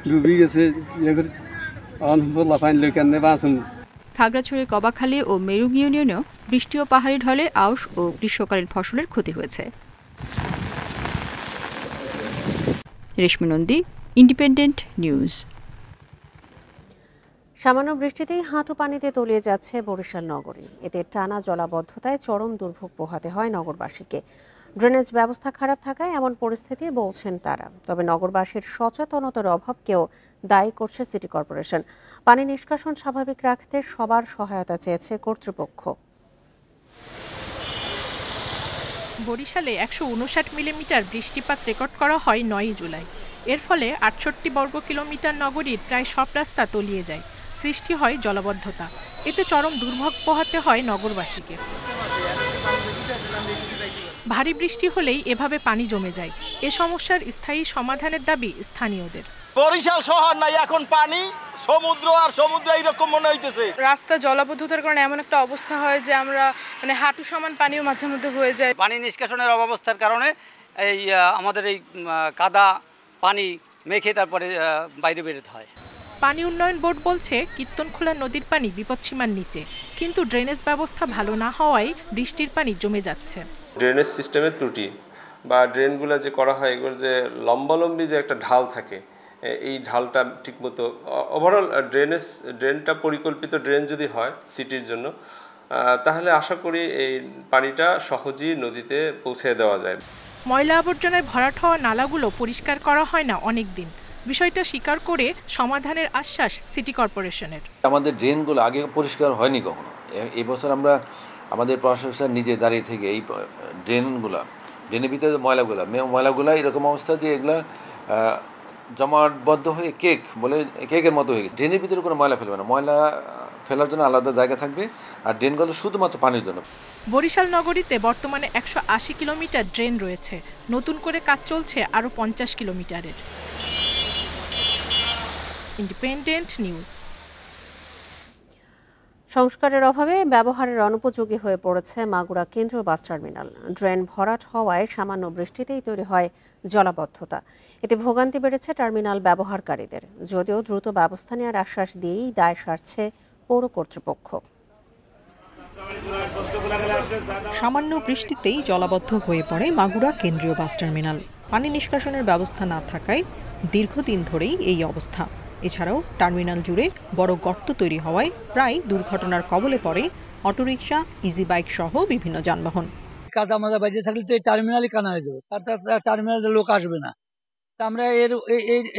ডুবি গেছে, পানি কেন বাঁচুন। খাগড়াছড়ির কবাখালী ও মেরুং ইউনিয়নেও বৃষ্টি ও পাহাড়ি ঢলে আউশ ও গ্রীষ্মকালীন ফসলের ক্ষতি হয়েছে। রেশমি নন্দী, ইন্ডিপেন্ডেন্ট নিউজ। সামান্য বৃষ্টিতেই হাঁটু পানিতে তলিয়ে যাচ্ছে বরিশাল নগরী। এতে টানা জলাবদ্ধতায় চরম দুর্ভোগ পোহাতে হয় নগরবাসীকে। ড্রেনেজ ব্যবস্থা খারাপ থাকায় এমন পরিস্থিতি বলছেন তারা। তবে নগরবাসীর সচেতনতার অভাবকেও দায়ী করছে সিটি কর্পোরেশন। পানি নিষ্কাশন স্বাভাবিক রাখতে সবার সহায়তা চেয়েছে কর্তৃপক্ষ। বরিশালে 159 মিলিমিটার বৃষ্টিপাত রেকর্ড করা হয় 9 জুলাই। এর ফলে 68 বর্গ কিলোমিটার নগরীর প্রায় সব রাস্তা তলিয়ে যায়, সৃষ্টি হয় জলাবদ্ধতা। এতে চরম দুর্ভোগ পোহাতে হয় নগরবাসীকে। ভারী বৃষ্টি হলেই এভাবে পানি জমে যায়। এ সমস্যার স্থায়ী সমাধানের দাবি স্থানীয়দের। বরিশাল শহর নাই, এখন পানি, সমুদ্র আর সমুদ্র এইরকম মনে হইতেছে। রাস্তা জলাবদ্ধতার কারণে এমন একটা অবস্থা হয় যে আমরা হাঁটু সমান পানিও মাঝে মধ্যে হয়ে যায়। পানি নিষ্কাশনের অব্যবস্থার কারণে এই আমাদের এই কাদা পানি মেখে তারপরে বাইরে বেরোতে হয়। পানি উন্নয়ন বোর্ড বলছে কীর্তনখোলা নদীর পানি বিপদসীমার নিচে, কিন্তু ড্রেনেজ ব্যবস্থা ভালো না হওয়ায় বৃষ্টির পানি জমে যাচ্ছে। ড্রেনেজ সিস্টেমের ত্রুটি বা ড্রেনগুলো যে করা হয় এগুলোর যে লম্বালম্বি যে একটা ঢাল থাকে, এই ঢালটা ঠিকমতো ওভারঅল ড্রেনটা পরিকল্পিত ড্রেন যদি হয় সিটির জন্য, তাহলে আশা করি এই পানিটা সহজেই নদীতে পৌঁছে দেওয়া যায়। ময়লা আবর্জনায় ভরাট হওয়া নালাগুলো পরিষ্কার করা হয় না অনেক দিন। বিষয়টা স্বীকার করে সমাধানের আশ্বাস সিটি কর্পোরেশনের। আমাদের ড্রেনগুলো আগে পরিষ্কার হয়নি কখনো। এই বছর আমরা আমাদের প্রশাসন নিজে দাঁড়িয়ে থেকে এই ড্রেনের ভিতরে ময়লাগুলা এরকম অবস্থা যে এগুলা জমাটবদ্ধ হয়ে কেকের মতো হয়ে গেছে। ড্রেনের ভিতরে কোনো ময়লা ফেলবে না, ময়লা ফেলার জন্য আলাদা জায়গা থাকবে, আর ড্রেনগুলো শুধুমাত্র পানির জন্য। বরিশাল নগরীতে বর্তমানে 180 কিলোমিটার ড্রেন রয়েছে, নতুন করে কাজ চলছে আরও 50 কিলোমিটারের। Independent news. সংস্কারের অভাবে ব্যবহারের অনুপযোগী হয়ে পড়েছে মাগুরা কেন্দ্রীয় বাস টার্মিনাল। ড্রেন ভরাট হওয়ায় সামান্য বৃষ্টিতেই তৈরি হয় জলাবদ্ধতা। এতে ভোগান্তি বেড়েছে টার্মিনাল ব্যবহারকারীদের। যদিও দ্রুত ব্যবস্থা নেওয়ার আশ্বাস দিয়েই দায় সারছে পৌর কর্তৃপক্ষ। সামান্য বৃষ্টিতেই জলাবদ্ধ হয়ে পড়ে মাগুরা কেন্দ্রীয় বাস টার্মিনাল। পানি নিষ্কাশনের ব্যবস্থা না থাকায় দীর্ঘদিন ধরেই এই অবস্থা। এছাড়াও টার্মিনাল জুড়ে বড় গর্ত তৈরি হওয়ায় প্রায় দুর্ঘটনার কবলে পড়ে অটোরিকশা, ইজি বাইক সহ বিভিন্ন যানবাহন। কাদা মাজা বাজে থাকলে তো এই টার্মিনালই কানা হয়ে যাবে, তার টার্মিনালে লোক আসবে না। আমরা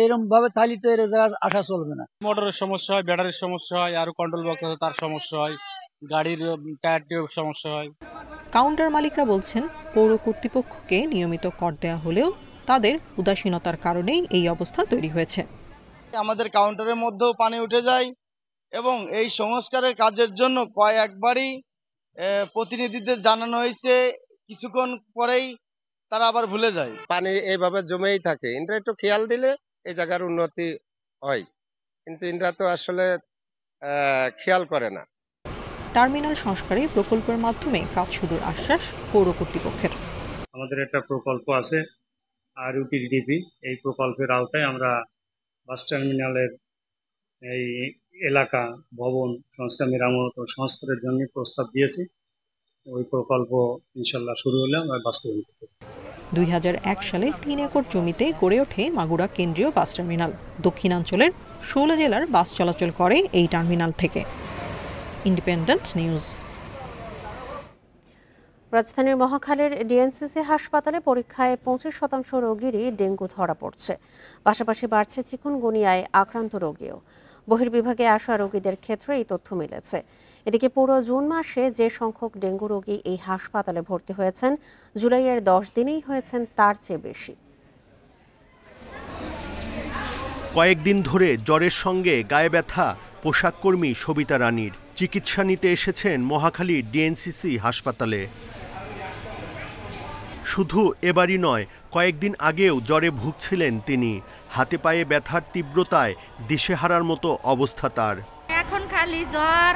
এরকম ভাবে থালি তো এর আসা চলবে না। মোটরের সমস্যা হয়, ব্যাটারির সমস্যা হয়, আর কন্ট্রোল বক্স আছে তার সমস্যা হয়, গাড়ির টায়ার টিউবের সমস্যা হয়। কাউন্টার মালিকরা বলছেন, পৌর কর্তৃপক্ষকে নিয়মিত কর দেওয়া হলেও তাদের উদাসীনতার কারণেই এই অবস্থা তৈরি হয়েছে। আমাদের কাউন্টারের মধ্যেও পানি উঠে যায় এবং এই সংস্কারের কাজের জন্য কয়েকবারই প্রতিনিধিদের জানানো হয়েছে, কিছুক্ষণ পরেই তারা আবার ভুলে যায়। পানি এইভাবে জমেই থাকে, ইনরা একটু খেয়াল দিলে এই জায়গার উন্নতি হয়, কিন্তু ইনরা তো আসলে খেয়াল করে না। টার্মিনাল সংস্কারে প্রকল্পের মাধ্যমে কাজ শুরুর আশ্বাস পৌর কর্তৃপক্ষের। আমাদের একটা প্রকল্প আছে আর ইউটিডিপি, এই প্রকল্পের আওতায় আমরা বাস টার্মিনালের এই এলাকা ভবন সংস্কার মেরামত ও সংস্কারের জন্য প্রস্তাব দিয়েছি। ওই প্রকল্প ইনশাল্লাহ শুরু হলে আমরা বাস্তবায়ন করব। 2001 সালে 3 একর জমিতে গড়ে ওঠে মাগুরা কেন্দ্রীয় বাস টার্মিনাল। দক্ষিণাঞ্চলের 16 জেলার বাস চলাচল করে এই টার্মিনাল থেকে। Independent news. রাজধানীর মহাখালীর ডিএনসিসি হাসপাতালে পরীক্ষায় 25% রোগীরই ডেঙ্গু ধরা পড়ছে। পাশাপাশি বাড়ছে চিকুনগুনিয়ায় আক্রান্ত রোগীও। বহির্বিভাগে আসা রোগীদের ক্ষেত্রে এই তথ্য মিলেছে। এদিকে পুরো জুন মাসে যে সংখ্যক ডেঙ্গু রোগী এই হাসপাতালে ভর্তি হয়েছেন, জুলাইয়ের 10 দিনেই হয়েছেন তার চেয়ে বেশি। কয়েকদিন ধরে জ্বরের সঙ্গে গায়ে ব্যথা পোশাককর্মী সবিতা রানীর। চিকিৎসা নিতে এসেছেন মহাখালী ডিএনসিসি হাসপাতালে। শুধু এবারই নয়, কয়েকদিন আগেও জ্বরে ভুগছিলেন তিনি। হাতে পায়ে ব্যথার তীব্রতায় দিশেহারার মতো অবস্থা তার। এখন খালি জ্বর,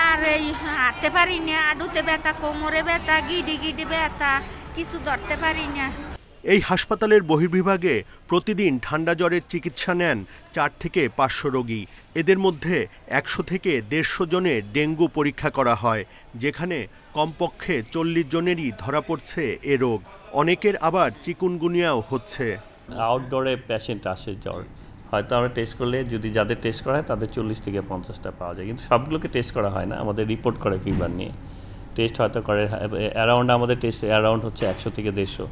আর এই হাঁটতে পারি না, আডুতে ব্যথা, কোমরে ব্যথা, গিডি ব্যথা, কিছু ধরতে পারি না। এই হাসপাতালের বহির্বিভাগে প্রতিদিন ঠান্ডা জ্বরের চিকিৎসা নেন 4 থেকে 500 রোগী। এদের মধ্যে 100 থেকে 150 জনের ডেঙ্গু পরীক্ষা করা হয়, যেখানে কমপক্ষে 40 জনেরই ধরা পড়ছে এ রোগ। অনেকের আবার চিকুনগুনিয়াও হচ্ছে। আউটডোরে পেশেন্ট আসে জ্বর, হয়তো আমরা টেস্ট করলে যদি যাদের টেস্ট করা হয় তাদের 40 থেকে 50টা পাওয়া যায়, কিন্তু সবগুলোকে টেস্ট করা হয় না। আমাদের রিপোর্ট করে ফিভার নিয়ে টেস্ট হয়তো করে অ্যারাউন্ড, আমাদের টেস্ট অ্যারাউন্ড হচ্ছে 100 থেকে 150।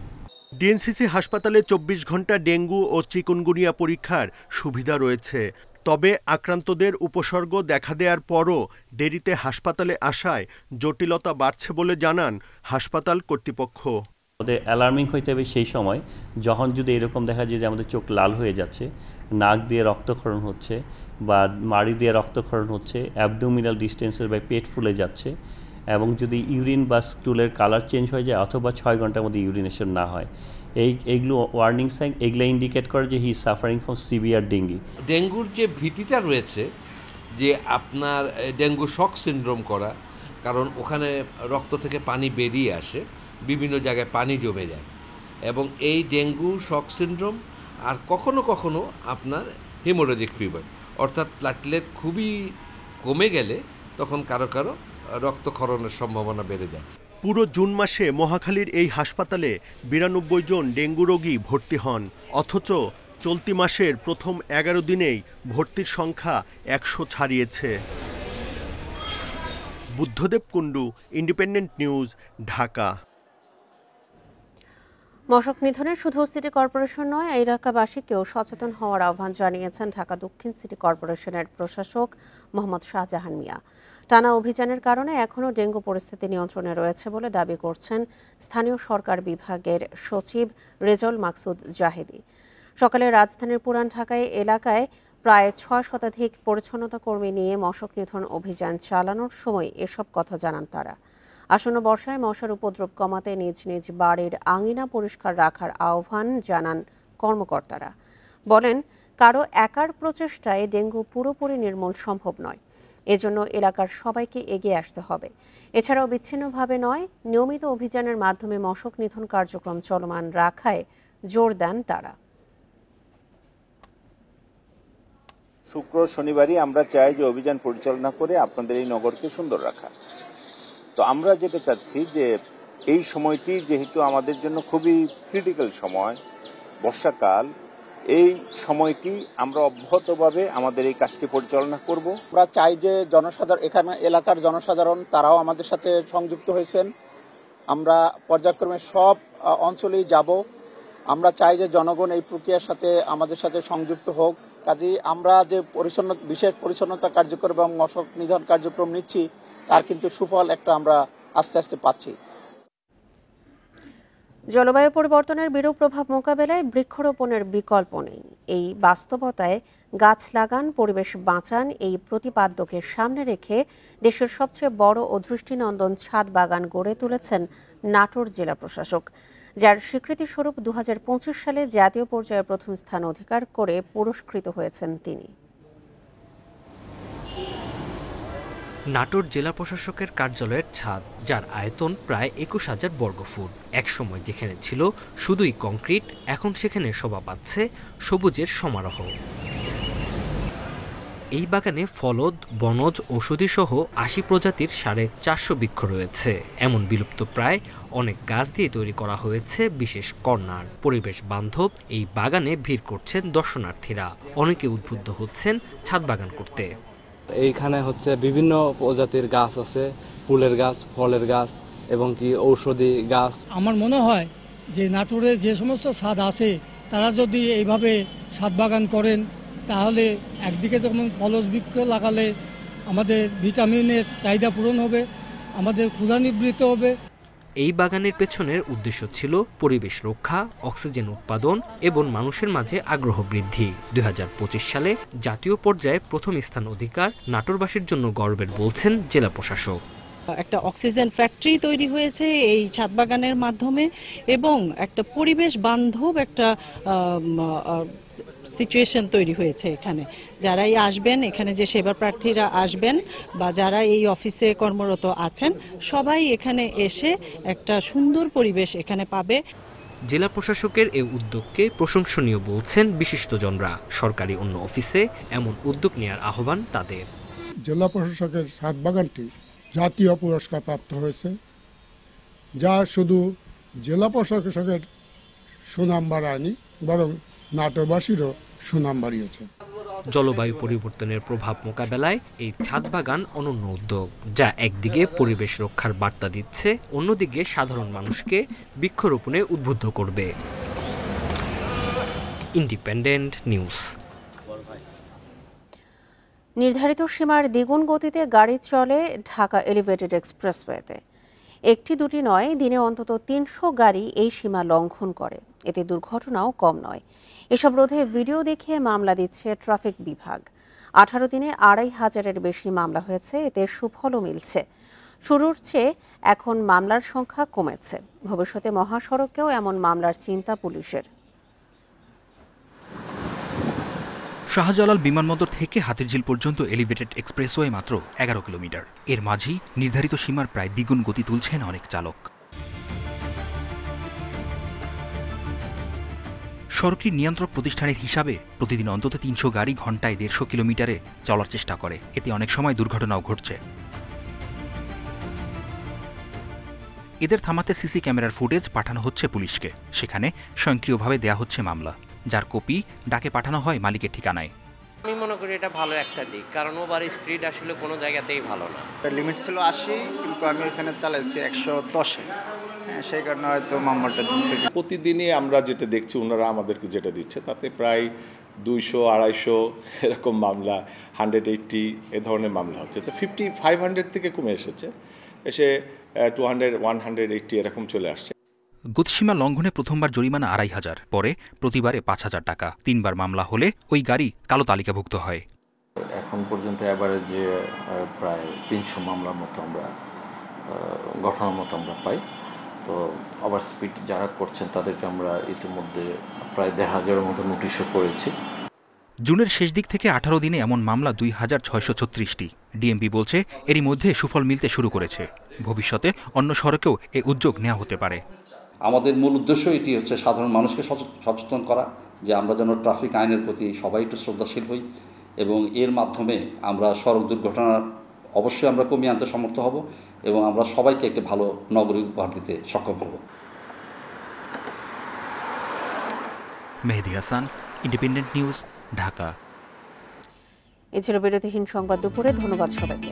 ডিএনসিসি হাসপাতালে 24 ঘন্টা ডেঙ্গু ও চিকুনগুনিয়া পরীক্ষার সুবিধা রয়েছে। তবে আক্রান্তদের উপসর্গ দেখা দেওয়ার পরও দেরিতে হাসপাতালে আসায় জটিলতা বাড়ছে বলে জানান হাসপাতাল কর্তৃপক্ষ। আমাদের অ্যালার্মিং হইতে হবে সেই সময় যখন যদি এরকম দেখা যায় যে আমাদের চোখ লাল হয়ে যাচ্ছে, নাক দিয়ে রক্তক্ষরণ হচ্ছে বা মাড়ি দিয়ে রক্তক্ষরণ হচ্ছে, অ্যাবডোমিনাল ডিস্টেন্সের বা পেট ফুলে যাচ্ছে, এবং যদি ইউরিন বা স্টুলের কালার চেঞ্জ হয়ে যায় অথবা 6 ঘন্টার মধ্যে ইউরিনেশন না হয়, এইগুলো ওয়ার্নিং সাইন, এগুলো ইন্ডিকেট করে যে he is suffering from severe dengue. ডেঙ্গুর যে ভীতিটা রয়েছে যে আপনার ডেঙ্গু শক সিনড্রোম করা, কারণ ওখানে রক্ত থেকে পানি বেরিয়ে আসে, বিভিন্ন জায়গায় পানি জমে যায়, এবং এই ডেঙ্গু শক সিনড্রোম আর কখনো কখনো আপনার হেমোরেজিক ফিভার, অর্থাৎ প্লাটলেট খুবই কমে গেলে তখন কারো কারো রক্তক্ষরণের সম্ভাবনা বেড়ে যায়। পুরো জুন মাসে মহাখালীর এই হাসপাতালে 92 জন ডেঙ্গু রোগী ভর্তি হন, অথচ চলতি মাসের প্রথম 11 দিনেই ভর্তির সংখ্যা 100 ছাড়িয়েছে। Buddhadeb Kundu, Independent News, Dhaka. মশক নিধনে শুধু সিটি কর্পোরেশন নয়, এলাকাবাসীকেও সচেতন হওয়ার আহ্বান জানিয়েছেন ঢাকা দক্ষিণ সিটি কর্পোরেশনের প্রশাসক মোহাম্মদ শাহজাহান মিয়া। টানা অভিযানের কারণে এখনও ডেঙ্গু পরিস্থিতি নিয়ন্ত্রণে রয়েছে বলে দাবি করছেন স্থানীয় সরকার বিভাগের সচিব রেজল মাকসুদ জাহেদি। সকালে রাজধানীর পুরান ঢাকায় এলাকায় প্রায় ৬ শতাধিক পরিচ্ছন্নতা কর্মী নিয়ে মশক নিধন অভিযান চালানোর সময় এসব কথা জানান তারা। আসন্ন বর্ষায় মশার উপদ্রব কমাতে নিজ নিজ বাড়ির আঙিনা পরিষ্কার রাখার আহ্বান জানান কর্মকর্তারা। বলেন, কারো একার প্রচেষ্টায় ডেঙ্গু পুরোপুরি নির্মূল সম্ভব নয়, এজন্য এলাকার সবাইকে এগিয়ে আসতে হবে। এছাড়াও বিচ্ছিন্নভাবে নয়, নিয়মিত অভিযানের মাধ্যমে মশক নিধন কার্যক্রম চলমান রাখায় জোর দেন তারা। শুক্র শনিবারই আমরা চাই যে অভিযান পরিচালনা করে আপনাদের এই নগরকে সুন্দর রাখা। তো আমরা যেটা চাচ্ছি যে এই সময়টি যেহেতু আমাদের জন্য খুবই ক্রিটিক্যাল সময়, বর্ষাকাল, এই সময়টি আমরা অব্যাহতভাবে আমাদের এই কাজটি পরিচালনা করব। আমরা চাই যে জনসাধারণ, এখানে এলাকার জনসাধারণ তারাও আমাদের সাথে সংযুক্ত হয়েছেন। আমরা পর্যায়ক্রমে সব অঞ্চলেই যাব। আমরা চাই যে জনগণ এই প্রক্রিয়ার সাথে আমাদের সাথে সংযুক্ত হোক। কাজেই আমরা যে বিশেষ পরিচ্ছন্নতা কার্যক্রম এবং মশক নিধন কার্যক্রম নিচ্ছি, তার কিন্তু সুফল একটা আমরা আস্তে আস্তে পাচ্ছি। জলবায়ু পরিবর্তনের বিরূপ প্রভাব মোকাবেলায় বৃক্ষরোপণের বিকল্প নেই। এই বাস্তবতায় গাছ লাগান, পরিবেশ বাঁচান এই প্রতিপাদ্যকে সামনে রেখে দেশের সবচেয়ে বড় ও দৃষ্টিনন্দন ছাদ বাগান গড়ে তুলেছেন নাটোর জেলা প্রশাসক, যার স্বীকৃতিস্বরূপ 2025 সালে জাতীয় পর্যায়ে প্রথম স্থান অধিকার করে পুরস্কৃত হয়েছেন তিনি। নাটোর জেলা প্রশাসকের কার্যালয়ের ছাদ, যার আয়তন প্রায় 21,000 বর্গফুট। একসময় যেখানে ছিল শুধুই কংক্রিট, এখন সেখানে শোভা পাচ্ছে সবুজের সমারোহ। এই বাগানে ফলদ, বনজ, ঔষধি সহ 80 প্রজাতির 450 বৃক্ষ রয়েছে। এমন বিলুপ্ত প্রায় অনেক গাছ দিয়ে তৈরি করা হয়েছে বিশেষ কর্নার। পরিবেশ বান্ধব এই বাগানে ভিড় করছেন দর্শনার্থীরা। অনেকে উদ্বুদ্ধ হচ্ছেন ছাদ বাগান করতে। এইখানে হচ্ছে বিভিন্ন প্রজাতির গাছ আছে, ফুলের গাছ, ফলের গাছ এবং কি ঔষধি গাছ। আমার মনে হয় যে নাটোরে যে সমস্ত ছাদ আছে তারা যদি এইভাবে ছাদ বাগান করেন, তাহলে একদিকে যেমন ফলজ বৃক্ষ লাগালে আমাদের ভিটামিনের চাহিদা পূরণ হবে, আমাদের ক্ষুধা নিবৃত্ত হবে। এই বাগানের পেছনের উদ্দেশ্য ছিল পরিবেশ রক্ষা, অক্সিজেন উৎপাদন এবং মানুষের মাঝে আগ্রহ বৃদ্ধি। 2025 সালে জাতীয় পর্যায়ে প্রথম স্থান অধিকার নাটোরবাসীর জন্য গর্বের বলছেন জেলা প্রশাসক। একটা অক্সিজেন ফ্যাক্টরি তৈরি হয়েছে এই ছাদ বাগানের মাধ্যমে এবং একটা পরিবেশ বান্ধব একটা সিচুয়েশন তৈরি হয়েছে এখানে। যারাই আসবেন, এখানে যে সেবা প্রার্থীরা আসবেন বা যারা এই অফিসে কর্মরত আছেন, সবাই এখানে এসে একটা সুন্দর পরিবেশ এখানে পাবে। জেলা প্রশাসকের এই উদ্যোগকে প্রশংসনীয় বলছেন বিশিষ্টজনরা। সরকারি অন্য অফিসে এমন উদ্যোগ নেওয়ার আহ্বান তাদের। জেলা প্রশাসকের ছাদ বাগানটি জাতীয় পুরস্কার প্রাপ্ত হয়েছে, যা শুধু জেলা প্রশাসকের সুনাম বাড়ায়নি, বরং নাটোরবাসীরও সুনাম বাড়িয়েছে। জলবায়ু পরিবর্তনের প্রভাব মোকাবেলায় এই ছাদ বাগান অনন্য উদ্যোগ, যা একদিকে পরিবেশ রক্ষার বার্তা দিচ্ছে, অন্যদিকে সাধারণ মানুষকে বৃক্ষরোপণে উদ্বুদ্ধ করবে। Independent news. নির্ধারিত সীমার দ্বিগুণ গতিতে গাড়ি চলে ঢাকা এলিভেটেড এক্সপ্রেসওয়েতে। একটি দুটি নয়, দিনে অন্তত 300 গাড়ি এই সীমা লঙ্ঘন করে। এতে দুর্ঘটনাও কম নয়। এসব রোধে ভিডিও দেখিয়ে মামলা দিচ্ছে ট্রাফিক বিভাগ। 18 দিনে 2500-এর বেশি মামলা হয়েছে, এতে সুফলও মিলছে। শুরুর চেয়ে এখন মামলার সংখ্যা কমেছে। ভবিষ্যতে মহাসড়কেও এমন মামলার চিন্তা পুলিশের। শাহজালাল বিমানবন্দর থেকে হাতিরঝিল পর্যন্ত এলিভেটেড এক্সপ্রেসওয়ে মাত্র 11 কিলোমিটার। এর মাঝেই নির্ধারিত সীমার প্রায় দ্বিগুণ গতি তুলছেন অনেক চালক। সড়কটির নিয়ন্ত্রক প্রতিষ্ঠানের হিসাবে প্রতিদিন অন্তত 300 গাড়ি ঘন্টায় 150 কিলোমিটারে চলার চেষ্টা করে। এতে অনেক সময় দুর্ঘটনাও ঘটছে। এদের থামাতে সিসি ক্যামেরার ফুটেজ পাঠানো হচ্ছে পুলিশকে। সেখানে স্বয়ংক্রিয়ভাবে দেয়া হচ্ছে মামলা, যার কপি ডাকে পাঠানো হয় মালিকের ঠিকানায়। আমি মনে করি এটা ভালো একটা দিক, কারণ ওভার স্পিড আসলে কোনো জায়গাতেই ভালো না। লিমিট ছিল 80, কিন্তু আমি এখানে চালাইছি 110-এ। সেই কারণে হয়তো মামলাটা দিচ্ছে। প্রতিদিনই আমরা যেটা দেখছি, ওনারা আমাদেরকে যেটা দিচ্ছে, তাতে প্রায় 200-250 এরকম মামলা, 180 এ ধরনের মামলা হচ্ছে। তো 500 থেকে কমে এসেছে, এসে 200-180 এরকম চলে আসছে। গতিসীমা লঙ্ঘনে প্রথমবার জরিমানা 2500, পরে প্রতিবারে 5000 টাকা। 3 বার মামলা হলে ওই গাড়ি কালো তালিকাভুক্ত হয়। এখন পর্যন্ত অ্যাভারেজে প্রায় 300 মামলার মতো আমরা ঘটনার মতো আমরা পাই। তো ওভার স্পিড যারা করছেন তাদেরকে আমরা ইতিমধ্যে প্রায় 1000-এর মতো নোটিশও করেছি। জুনের শেষ দিক থেকে 18 দিনে এমন মামলা 2636টি। ডিএমপি বলছে এরই মধ্যে সুফল মিলতে শুরু করেছে। ভবিষ্যতে অন্য সড়কেও এই উদ্যোগ নেওয়া হতে পারে। আমাদের মূল উদ্দেশ্য এটি হচ্ছে সাধারণ মানুষকে সচেতন করা, যে আমরা যেন ট্রাফিক আইনের প্রতি সবাই একটু শ্রদ্ধাশীল হই এবং এর মাধ্যমে আমরা সড়ক দুর্ঘটনা অবশ্যই আমরা কমিয়ে আনতে সমর্থ হব এবং আমরা সবাইকে একটি ভালো নগরী উপহার দিতে সক্ষম হব। মেহেদী হাসান, ইন্ডিপেন্ডেন্ট নিউজ, ঢাকা। এ ছিল বিরতিহীন সংবাদ দুপুরে। ধন্যবাদ সবাইকে।